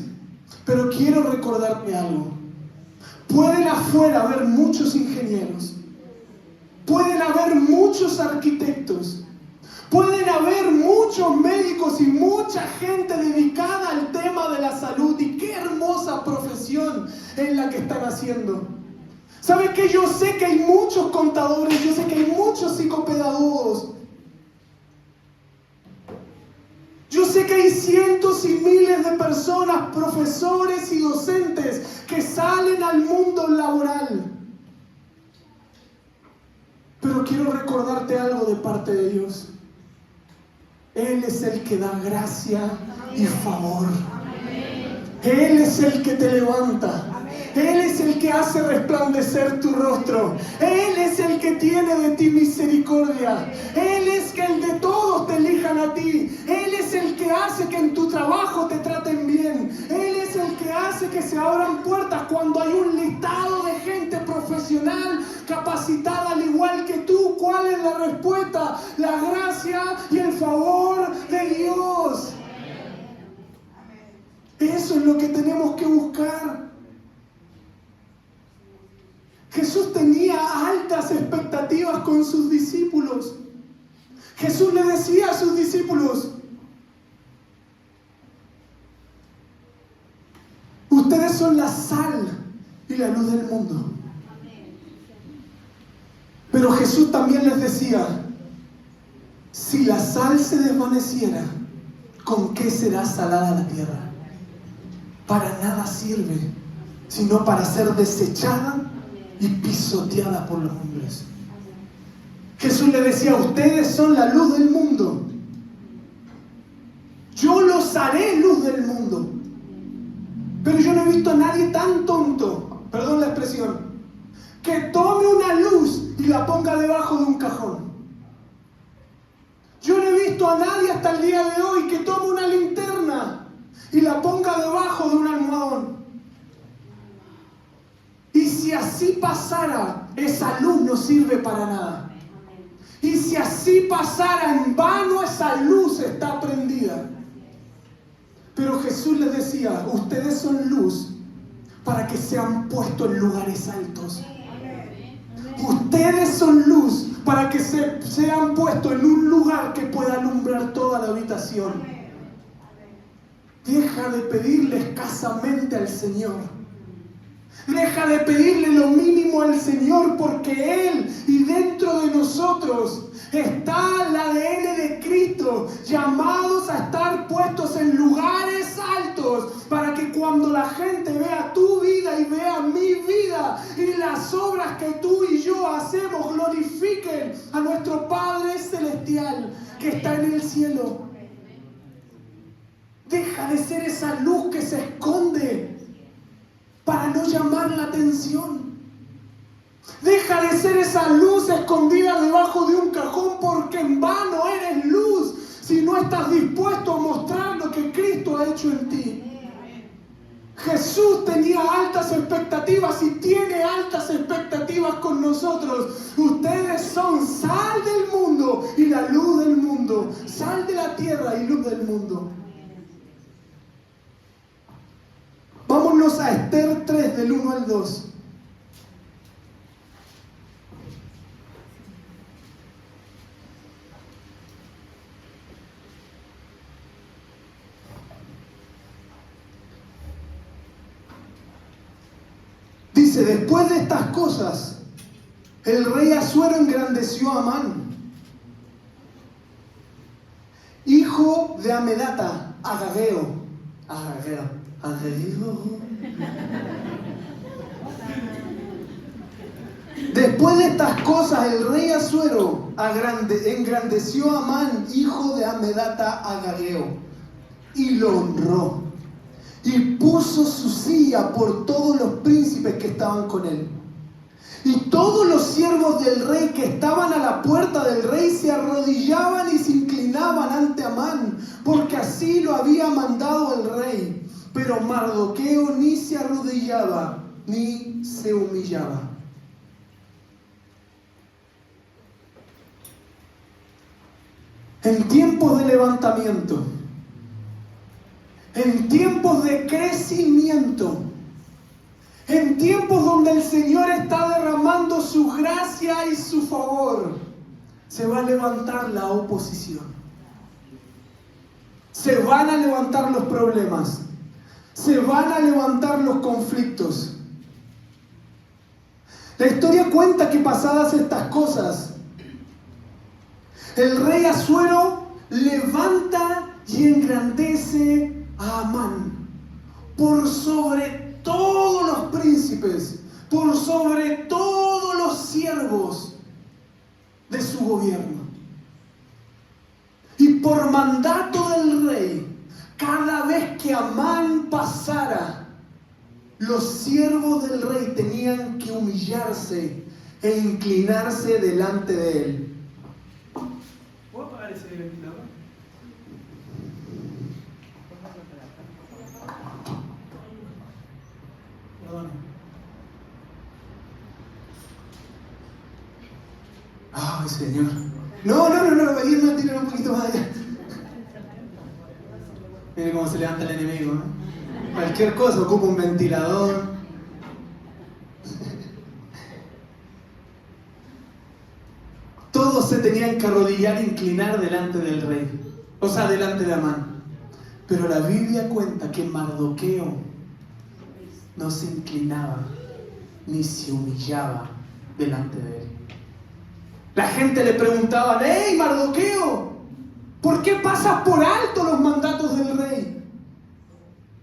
Pero quiero recordarte algo. Pueden afuera haber muchos ingenieros, pueden haber muchos arquitectos, pueden haber muchos médicos y mucha gente dedicada al tema de la salud. Y qué hermosa profesión es la que están haciendo. ¿Sabes qué? Yo sé que hay muchos contadores, yo sé que hay muchos psicopedagogos. Yo sé que hay cientos y miles de personas, profesores y docentes que salen al mundo laboral. Pero quiero recordarte algo de parte de Dios. Él es el que da gracia y favor. Él es el que te levanta. Él es el que hace resplandecer tu rostro. Él es el que tiene de ti misericordia. Él es el de todos te elijan a ti. Él es el que hace que en tu trabajo te traten bien. Él es el que hace que se abran puertas cuando hay un listado de gente profesional, capacitada al igual que tú. ¿Cuál es la respuesta? La gracia y el favor de Dios. Eso es lo que tenemos que buscar. Jesús tenía altas expectativas con sus discípulos. Jesús le decía a sus discípulos: ustedes son la sal y la luz del mundo. Pero Jesús también les decía: si la sal se desvaneciera, ¿con qué será salada la tierra? Para nada sirve, sino para ser desechada y pisoteada por los hombres. Jesús le decía: ustedes son la luz del mundo. Yo los haré luz del mundo. Pero yo no he visto a nadie tan tonto, perdón la expresión, que tome una luz y la ponga debajo de un cajón. Yo no he visto a nadie hasta el día de hoy que tome una linterna y la ponga debajo de un almohadón. Y si así pasara, esa luz no sirve para nada. Y si así pasara, en vano esa luz está prendida. Pero Jesús les decía: ustedes son luz para que sean puestos en lugares altos. Ustedes son luz para que sean puestos en un lugar que pueda alumbrar toda la habitación. Deja de pedirle escasamente al Señor. Deja de pedirle lo mínimo al Señor, porque Él y dentro de nosotros está el ADN de Cristo, llamados a estar puestos en lugares altos, para que cuando la gente vea tu vida y vea mi vida y las obras que tú y yo hacemos, glorifiquen a nuestro Padre Celestial que está en el cielo. Deja de ser esa luz que se esconde para no llamar la atención. Deja de ser esa luz escondida debajo de un cajón, porque en vano eres luz si no estás dispuesto a mostrar lo que Cristo ha hecho en ti. Jesús tenía altas expectativas y tiene altas expectativas con nosotros. Ustedes son sal del mundo y la luz del mundo, sal de la tierra y luz del mundo. Vámonos a Esther 3, del 1 al 2. Dice: después de estas cosas, el rey Asuero engrandeció a Amán, hijo de Amedata, Agageo. Después de estas cosas, el rey Asuero engrandeció a Amán, hijo de Amedata, Agageo, y lo honró, y puso su silla por todos los príncipes que estaban con él. Y todos los siervos del rey que estaban a la puerta del rey se arrodillaban y se inclinaban ante Amán, porque así lo había mandado el rey. Pero Mardoqueo ni se arrodillaba ni se humillaba. En tiempos de levantamiento, en tiempos de crecimiento, en tiempos donde el Señor está derramando su gracia y su favor, se va a levantar la oposición. Se van a levantar los problemas. Se van a levantar los conflictos. La historia cuenta que pasadas estas cosas, el rey Asuero levanta y engrandece a Amán por sobre todos los príncipes, por sobre todos los siervos de su gobierno. Y por mandato del rey, cada vez que Amán pasara, los siervos del rey tenían que humillarse e inclinarse delante de él. ¿Puedo apagar ese ventilador? Perdón. Ay, Señor. No, me tirar un poquito más allá. Mire cómo se levanta el enemigo, ¿eh? Cualquier cosa, ocupa un ventilador. Todos se tenían que arrodillar e inclinar delante del rey, o sea, delante de Amán. Pero la Biblia cuenta que Mardoqueo no se inclinaba ni se humillaba delante de él. La gente le preguntaba: ¡Hey, Mardoqueo! ¿Por qué pasas por alto los mandatos del rey?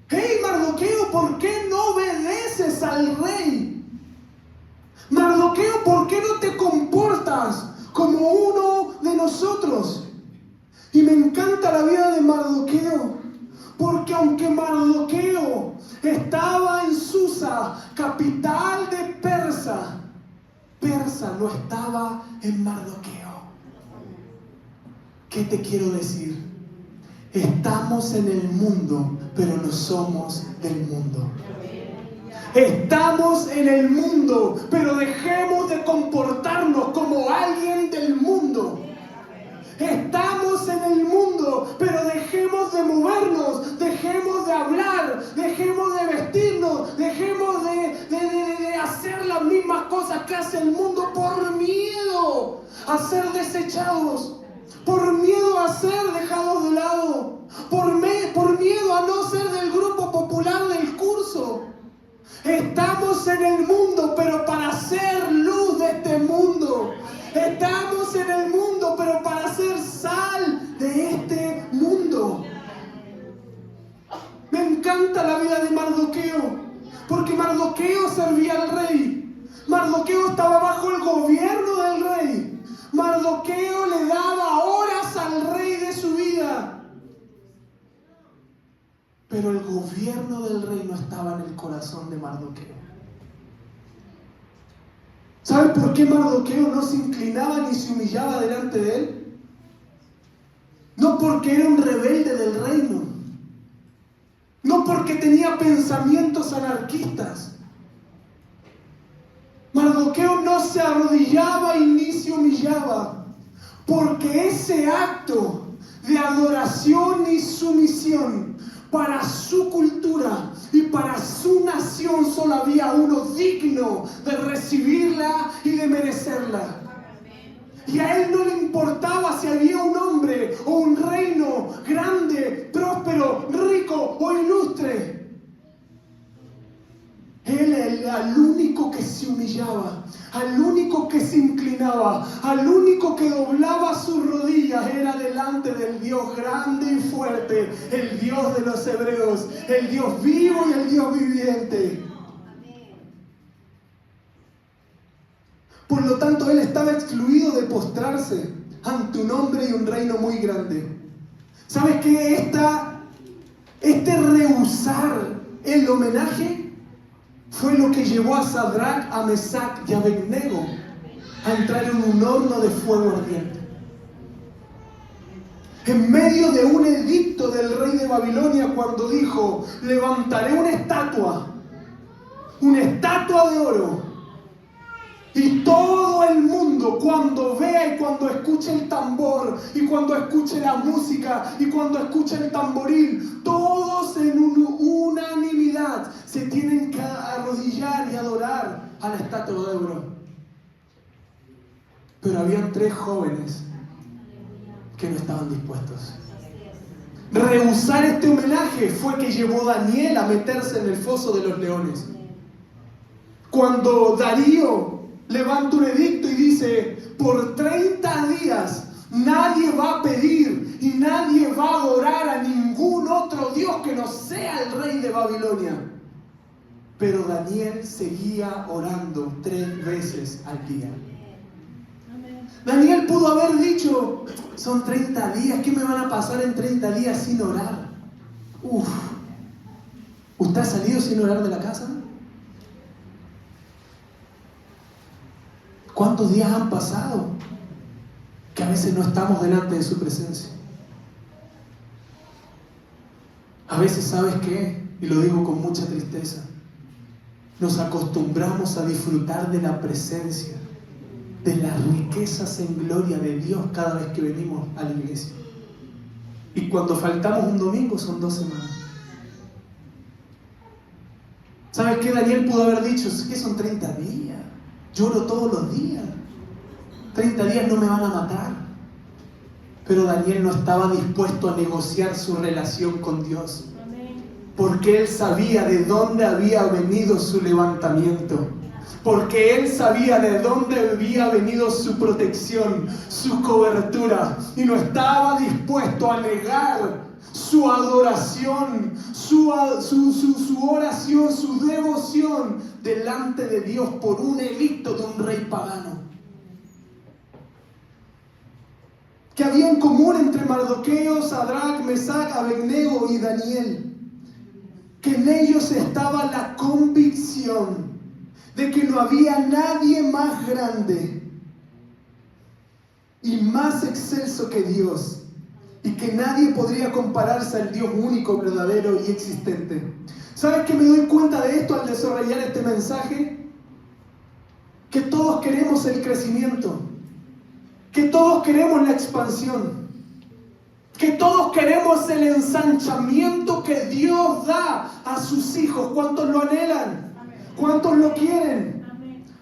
¡Hey, Mardoqueo! ¿Por qué no obedeces al rey? Mardoqueo, ¿por qué no te comportas como uno de nosotros? Y me encanta la vida de Mardoqueo, porque aunque Mardoqueo estaba en Susa, capital de Persa, Persa no estaba en Mardoqueo. ¿Qué te quiero decir? Estamos en el mundo, pero no somos del mundo. Estamos en el mundo, pero dejemos de comportarnos como alguien del mundo. Estamos en el mundo, pero dejemos de movernos, dejemos de hablar, dejemos de vestirnos, dejemos de hacer las mismas cosas que hace el mundo por miedo a ser desechados, por miedo a ser dejados de lado, por miedo a no ser del grupo popular del curso. Estamos en el mundo, pero para ser luz de este mundo. Estamos en el mundo, pero para ser sal de este mundo. Me encanta la vida de Mardoqueo, porque Mardoqueo servía al rey. Mardoqueo estaba bajo el gobierno del rey. Mardoqueo le daba horas al rey de su vida. Pero el gobierno del rey no estaba en el corazón de Mardoqueo. ¿Sabe por qué Mardoqueo no se inclinaba ni se humillaba delante de él? No porque era un rebelde del reino. No porque tenía pensamientos anarquistas. Mardoqueo no se arrodillaba y ni se humillaba, porque ese acto de adoración y sumisión para su cultura y para su nación solo había uno digno de recibirla y de merecerla. Y a él no le importaba si había un hombre o un reino grande, próspero, rico o ilustre. Él era el único que se humillaba, al único que se inclinaba, al único que doblaba sus rodillas, era delante del Dios grande y fuerte, el Dios de los hebreos, el Dios vivo y el Dios viviente. Por lo tanto, él estaba excluido de postrarse ante un hombre y un reino muy grande. ¿Sabes qué? Este rehusar el homenaje fue lo que llevó a Sadrach, a Mesach y a Abednego a entrar en un horno de fuego ardiente. En medio de un edicto del rey de Babilonia, cuando dijo: levantaré una estatua de oro, y todo el mundo, cuando vea y cuando escuche el tambor, y cuando escuche la música, y cuando escuche el tamboril, todos en unanimidad se tienen que arrodillar y adorar a la estatua de oro. Pero habían 3 jóvenes que no estaban dispuestos. Rehusar este homenaje fue que llevó a Daniel a meterse en el foso de los leones. Cuando Darío levanta un edicto y dice: por 30 días nadie va a pedir y nadie va a adorar a ningún otro Dios que no sea el rey de Babilonia. Pero Daniel seguía orando 3 veces al día. Daniel pudo haber dicho: son 30 días, ¿qué me van a pasar en 30 días sin orar? ¿Usted ha salido sin orar de la casa? ¿Cuántos días han pasado que a veces no estamos delante de su presencia? A veces, ¿sabes qué? Y lo digo con mucha tristeza, nos acostumbramos a disfrutar de la presencia, de las riquezas en gloria de Dios cada vez que venimos a la iglesia. Y cuando faltamos un domingo son 2 semanas. ¿Sabes qué Daniel pudo haber dicho? ¿Qué son 30 días? Lloro todos los días. 30 días no me van a matar. Pero Daniel no estaba dispuesto a negociar su relación con Dios. Porque él sabía de dónde había venido su levantamiento. Porque él sabía de dónde había venido su protección, su cobertura. Y no estaba dispuesto a negar su adoración, su oración, su devoción delante de Dios por un edicto de un rey pagano. Que había en común entre Mardoqueo, Sadrac, Mesac, Abednego y Daniel. Que en ellos estaba la convicción de que no había nadie más grande y más excelso que Dios, y que nadie podría compararse al Dios único, verdadero y existente. ¿Sabes qué me doy cuenta de esto al desarrollar este mensaje? Que todos queremos el crecimiento, que todos queremos la expansión, que todos queremos el ensanchamiento que Dios da a sus hijos. ¿Cuántos lo anhelan? ¿Cuántos lo quieren?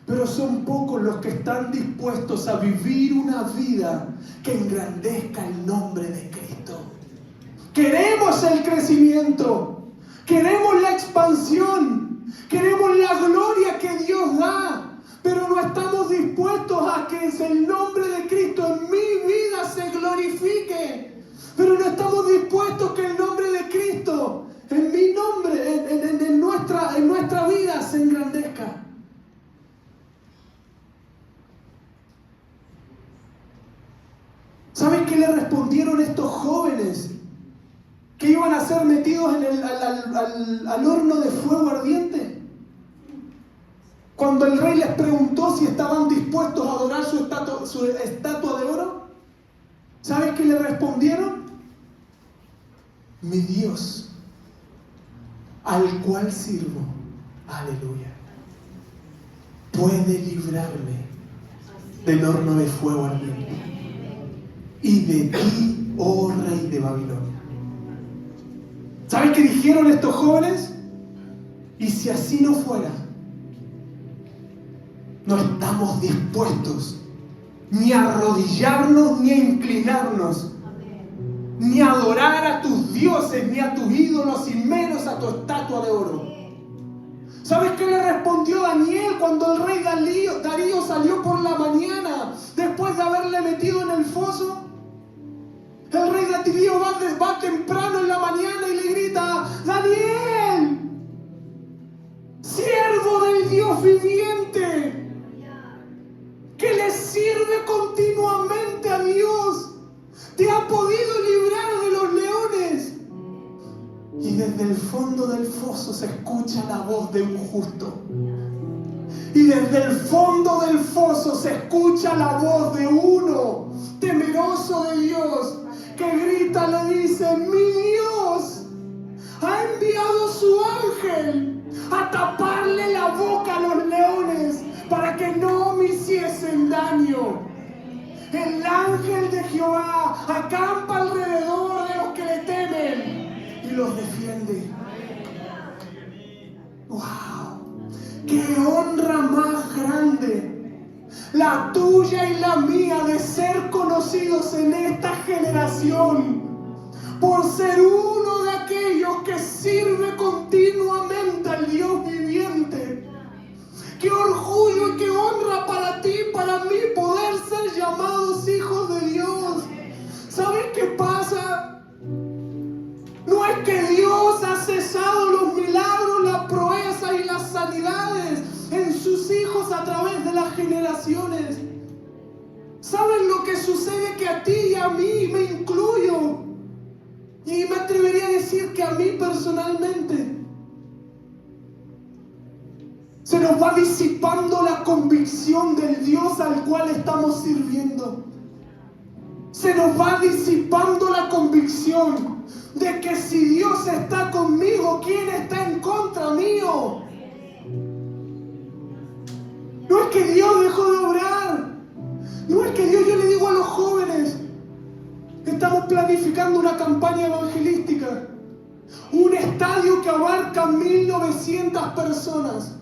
Pero son pocos los que están dispuestos a vivir una vida que engrandezca el nombre de Cristo. Queremos el crecimiento, queremos la expansión, queremos la gloria que Dios da, pero no estamos dispuestos a que el nombre de Cristo en mi vida se glorifique. Pero no estamos dispuestos que el nombre de Cristo en mi nombre, en nuestra vida se engrandezca. ¿Sabes qué le respondieron estos jóvenes que iban a ser metidos al horno de fuego ardiente? Cuando el rey les preguntó si estaban dispuestos a adorar su estatua de oro, ¿sabes qué le respondieron? Mi Dios, al cual sirvo, aleluya, puede librarme del horno de fuego ardiente y de ti, oh rey de Babilonia. ¿Sabes qué dijeron estos jóvenes? Y si así no fuera, no estamos dispuestos ni a arrodillarnos ni a inclinarnos, ni a adorar a tus dioses, ni a tus ídolos, y menos a tu estatua de oro. ¿Sabes qué le respondió Daniel cuando el rey Darío salió por la mañana después de haberle metido en el foso? El rey Darío va temprano en la mañana y le grita: Daniel, siervo del Dios viviente, que le sirve continuamente a Dios, ¿te ha podido librar de los leones? Y desde el fondo del foso se escucha la voz de un justo. Y desde el fondo del foso se escucha la voz de uno temeroso de Dios, que grita, le dice: mi Dios ha enviado su ángel a taparle la boca a los leones para que no me hiciesen daño. El ángel de Jehová acampa alrededor de los que le temen y los defiende. ¡Wow! ¡Qué honra más grande! La tuya y la mía de ser conocidos en esta generación por ser uno de aquellos que sirve continuamente al Dios viviente. ¡Qué orgullo y qué honra para ti y para mí poder ser llamados hijos de Dios! ¿Sabes qué pasa? No es que Dios ha cesado los milagros, las proezas y las sanidades en sus hijos a través de las generaciones. ¿Saben lo que sucede? Que a ti y a mí, me incluyo, y me atrevería a decir que a mí personalmente, se nos va disipando la convicción del Dios al cual estamos sirviendo. Se nos va disipando la convicción de que si Dios está conmigo, ¿quién está en contra mío? No es que Dios dejó de obrar. No es que Dios, yo le digo a los jóvenes, estamos planificando una campaña evangelística, un estadio que abarca 1900 personas.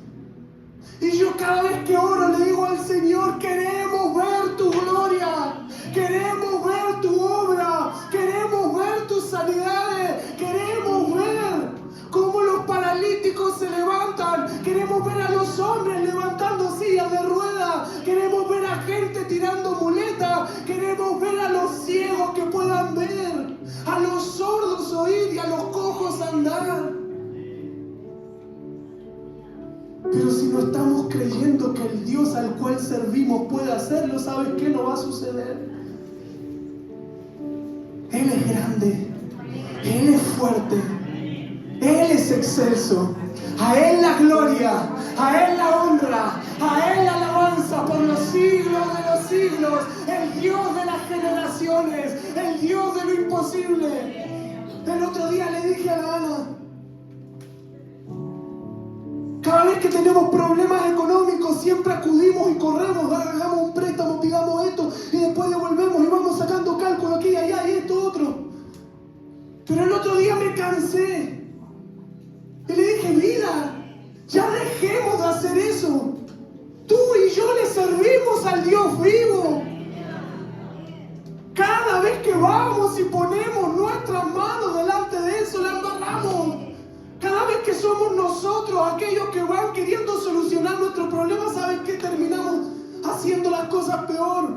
Y yo cada vez que oro le digo al Señor, queremos ver tu gloria, queremos ver tu obra, queremos ver tus sanidades, queremos ver cómo los paralíticos se levantan, queremos ver a los hombres levantando sillas de ruedas, queremos ver a gente tirando muletas, queremos ver a los ciegos que puedan ver, a los sordos oír y a los cojos andar. Pero si no estamos creyendo que el Dios al cual servimos puede hacerlo, ¿sabes qué no va a suceder? Él es grande, Él es fuerte, Él es excelso. A Él la gloria, a Él la honra, a Él la alabanza por los siglos de los siglos. El Dios de las generaciones, el Dios de lo imposible. El otro día le dije a la Ana, cada vez que tenemos problemas económicos siempre acudimos y corremos, hagamos un préstamo, pidamos esto y después devolvemos y vamos sacando cálculo aquí y allá y esto otro. Pero el otro día me cansé y le dije, vida, ya dejemos de hacer eso. Tú y yo le servimos al Dios vivo. Cada vez que vamos y ponemos nuestras manos delante de eso, la embarramos. Cada vez que somos nosotros aquellos que van queriendo solucionar nuestros problemas, ¿saben qué? Terminamos haciendo las cosas peor.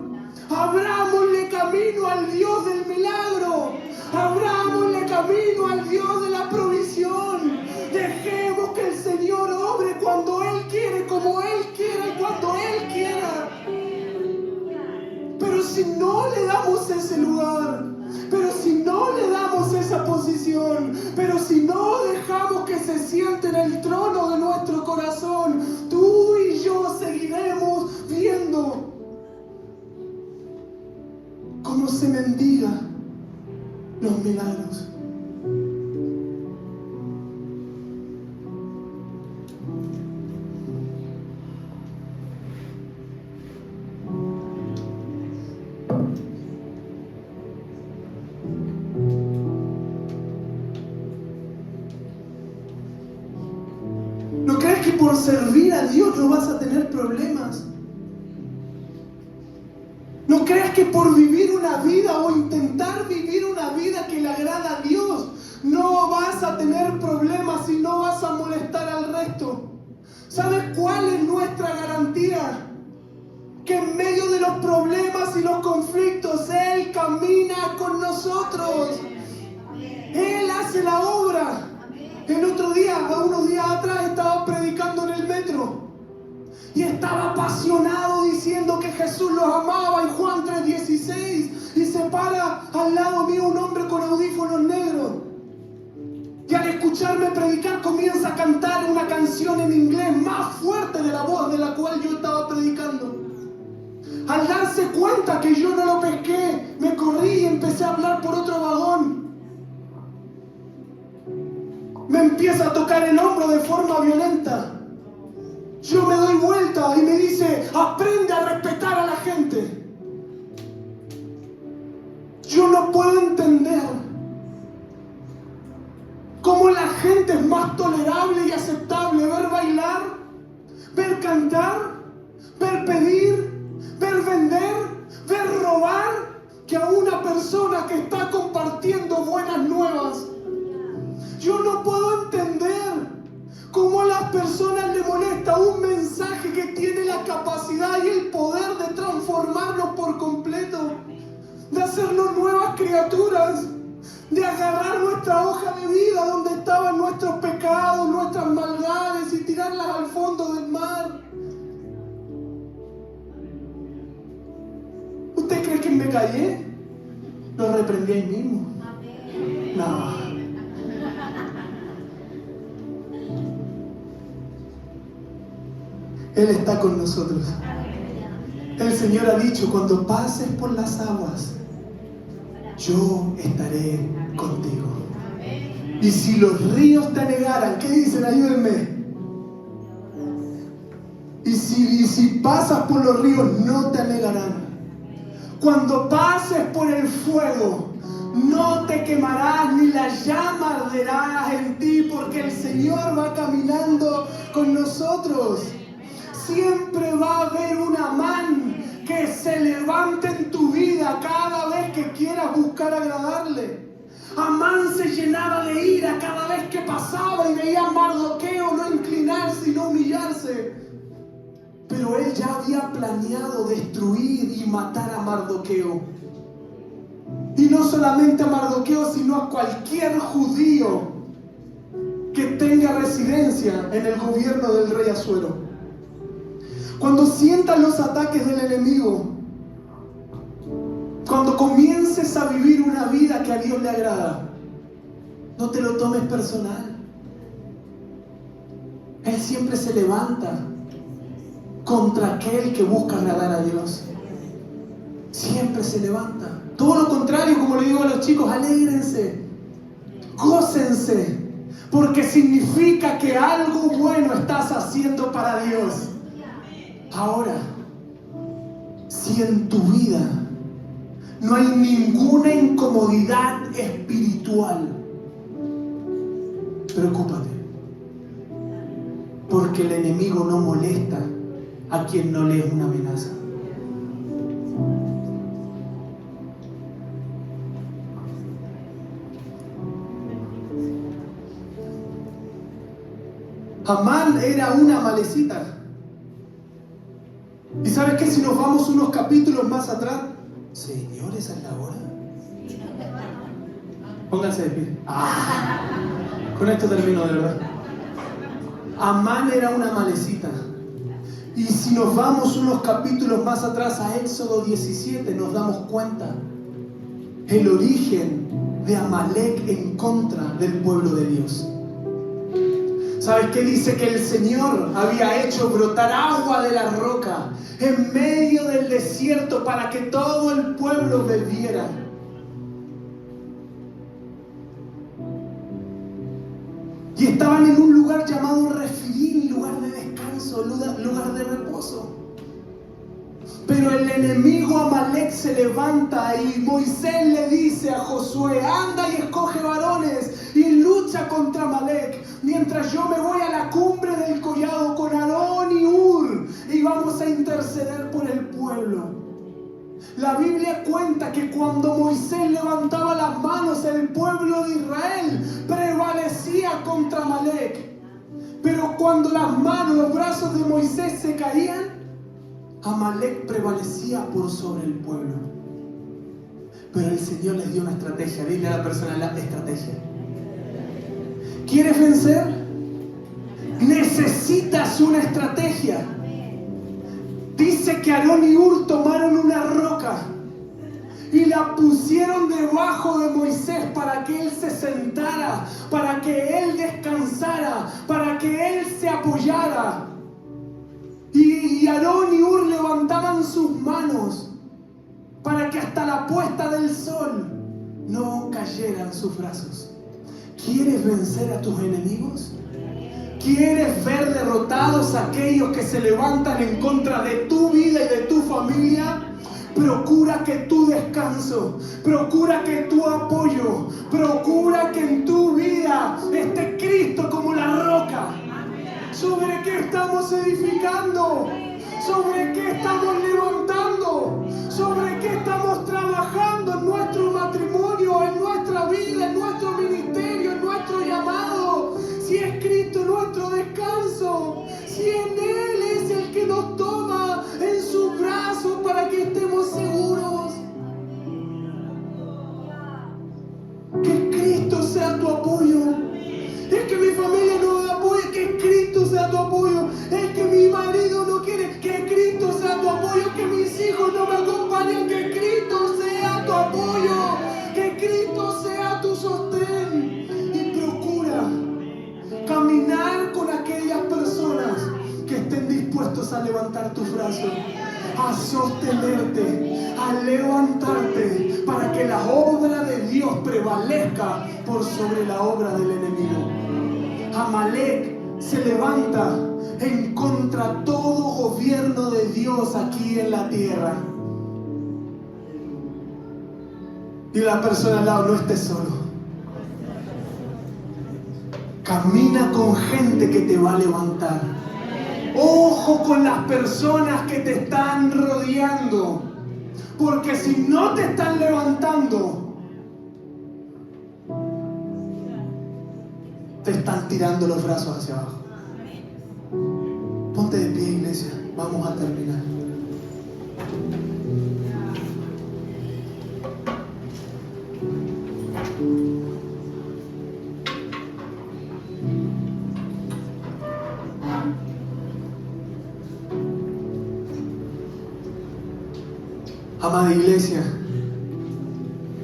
Abrámosle camino al Dios del milagro. Abrámosle camino al Dios de la provisión. Dejemos que el Señor obre cuando Él quiere, como Él quiera y cuando Él quiera. Pero si no le damos ese lugar, pero si no le damos esa posición, pero si no dejamos que se siente en el trono de nuestro corazón, tú y yo seguiremos viendo cómo se mendiga los milagros. ¿No crees que por servir a Dios no vas a tener problemas? ¿No crees que por vivir una vida o intentar vivir una vida que le agrada a Dios no vas a tener problemas y no vas a molestar al resto? ¿Sabes cuál es nuestra garantía? Que en medio de los problemas y los conflictos Él camina con nosotros. Él hace la obra. El otro día, unos días atrás, estaba predicando en el metro y estaba apasionado diciendo que Jesús los amaba en Juan 3:16, y se para al lado mío un hombre con audífonos negros y al escucharme predicar comienza a cantar una canción en inglés más fuerte de la voz de la cual yo estaba predicando. Al darse cuenta que yo no lo pesqué, me corrí y empecé a hablar por otro vagón. Me empieza a tocar el hombro de forma violenta. Yo me doy vuelta y me dice, aprende a respetar a la gente. Yo no puedo entender cómo la gente es más tolerable y aceptable ver bailar, ver cantar, ver pedir, ver vender, ver robar, que a una persona que está compartiendo buenas nuevas. Yo no puedo entender cómo a las personas les molesta un mensaje que tiene la capacidad y el poder de transformarnos por completo, de hacernos nuevas criaturas, de agarrar nuestra hoja de vida donde estaban nuestros pecados, nuestras maldades y tirarlas al fondo del mar. ¿Usted cree que me callé? Lo reprendí ahí mismo. No. Él está con nosotros. El Señor ha dicho, cuando pases por las aguas, yo estaré contigo. Y si los ríos te anegaran, ¿qué dicen? Ayúdenme. Y si pasas por los ríos, no te anegarán. Cuando pases por el fuego, No te quemarás ni la llama arderá en ti, porque el Señor va caminando con nosotros. Siempre va a haber un Amán que se levante en tu vida cada vez que quieras buscar agradarle. Amán se llenaba de ira cada vez que pasaba y veía a Mardoqueo no inclinarse y no humillarse. Pero él ya había planeado destruir y matar a Mardoqueo. Y no solamente a Mardoqueo, sino a cualquier judío que tenga residencia en el gobierno del rey Asuero. Cuando sientas los ataques del enemigo, cuando comiences a vivir una vida que a Dios le agrada, no te lo tomes personal. Él siempre se levanta contra aquel que busca agradar a Dios. Siempre se levanta. Todo lo contrario, como le digo a los chicos, alégrense, gócense, porque significa que algo bueno estás haciendo para Dios. Ahora, si en tu vida no hay ninguna incomodidad espiritual, preocúpate, porque el enemigo no molesta a quien no le es una amenaza. Amán era una malecita. ¿Y sabes qué? Si nos vamos unos capítulos más atrás, Señor, ¿esa es la hora? Pónganse de pie. Con esto termino, de verdad. Amán era una malecita. Y si nos vamos unos capítulos más atrás a Éxodo 17, nos damos cuenta el origen de Amalek en contra del pueblo de Dios. ¿Sabes qué dice? Que el Señor había hecho brotar agua de la roca en medio del desierto para que todo el pueblo bebiera. Y estaban en un lugar llamado Refidim, lugar de descanso, lugar de reposo. Pero el enemigo Amalek se levanta y Moisés le dice a Josué: anda y escoge varones y lucha contra Amalek, mientras yo me voy a la cumbre del collado con Aarón y Hur y vamos a interceder por el pueblo. La Biblia cuenta que cuando Moisés levantaba las manos, el pueblo de Israel prevalecía contra Amalek. Pero cuando las manos, los brazos de Moisés se caían, Amalek prevalecía por sobre el pueblo. Pero el Señor les dio una estrategia. Dile a la persona: la estrategia. ¿Quieres vencer? Necesitas una estrategia. Dice que Aarón y Hur tomaron una roca y la pusieron debajo de Moisés para que él se sentara, para que él descansara, para que él se apoyara. Y Aarón y Hur levantaban sus manos para que hasta la puesta del sol no cayeran sus brazos. ¿Quieres vencer a tus enemigos? ¿Quieres ver derrotados a aquellos que se levantan en contra de tu vida y de tu familia? Procura que tu descanso, procura que tu apoyo, procura que en tu vida esté Cristo como la roca. ¿Sobre qué estamos edificando? ¿Sobre qué estamos levantando? ¿Sobre qué estamos trabajando en nuestro matrimonio, en nuestra vida, en nuestro ministerio, en nuestro llamado? Si es Cristo nuestro descanso, si en Él es el que nos toma en sus brazos para que estemos seguros. Que Cristo sea tu apoyo. Es que mi familia no me apoya, que Cristo sea tu apoyo. Es que mi marido no quiere, que Cristo sea tu apoyo. Que mis hijos no me acompañan, que Cristo sea tu apoyo. Que Cristo sea tu sostén. Y procura caminar con aquellas personas que estén dispuestos a levantar tus brazos, a sostenerte, a levantarte, para que la obra de Dios prevalezca por sobre la obra del enemigo. Amalek se levanta en contra de todo gobierno de Dios aquí en la tierra. Dile a la persona al lado, no estés solo. Camina con gente que te va a levantar. Ojo con las personas que te están rodeando. Porque si no te están levantando, te están tirando los brazos hacia abajo. Ponte de pie, iglesia. Vamos a terminar. Amada iglesia,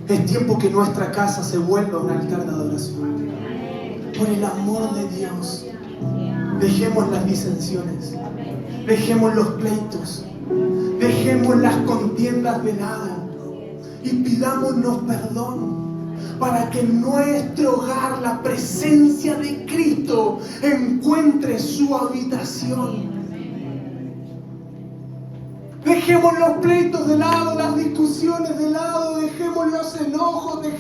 es tiempo que nuestra casa se vuelva un altar de adoración. Por el amor de Dios, dejemos las disensiones, dejemos los pleitos, dejemos las contiendas de lado y pidámonos perdón para que en nuestro hogar la presencia de Cristo encuentre su habitación. Dejemos los pleitos de lado, las discusiones de lado, dejemos los enojos, dejemos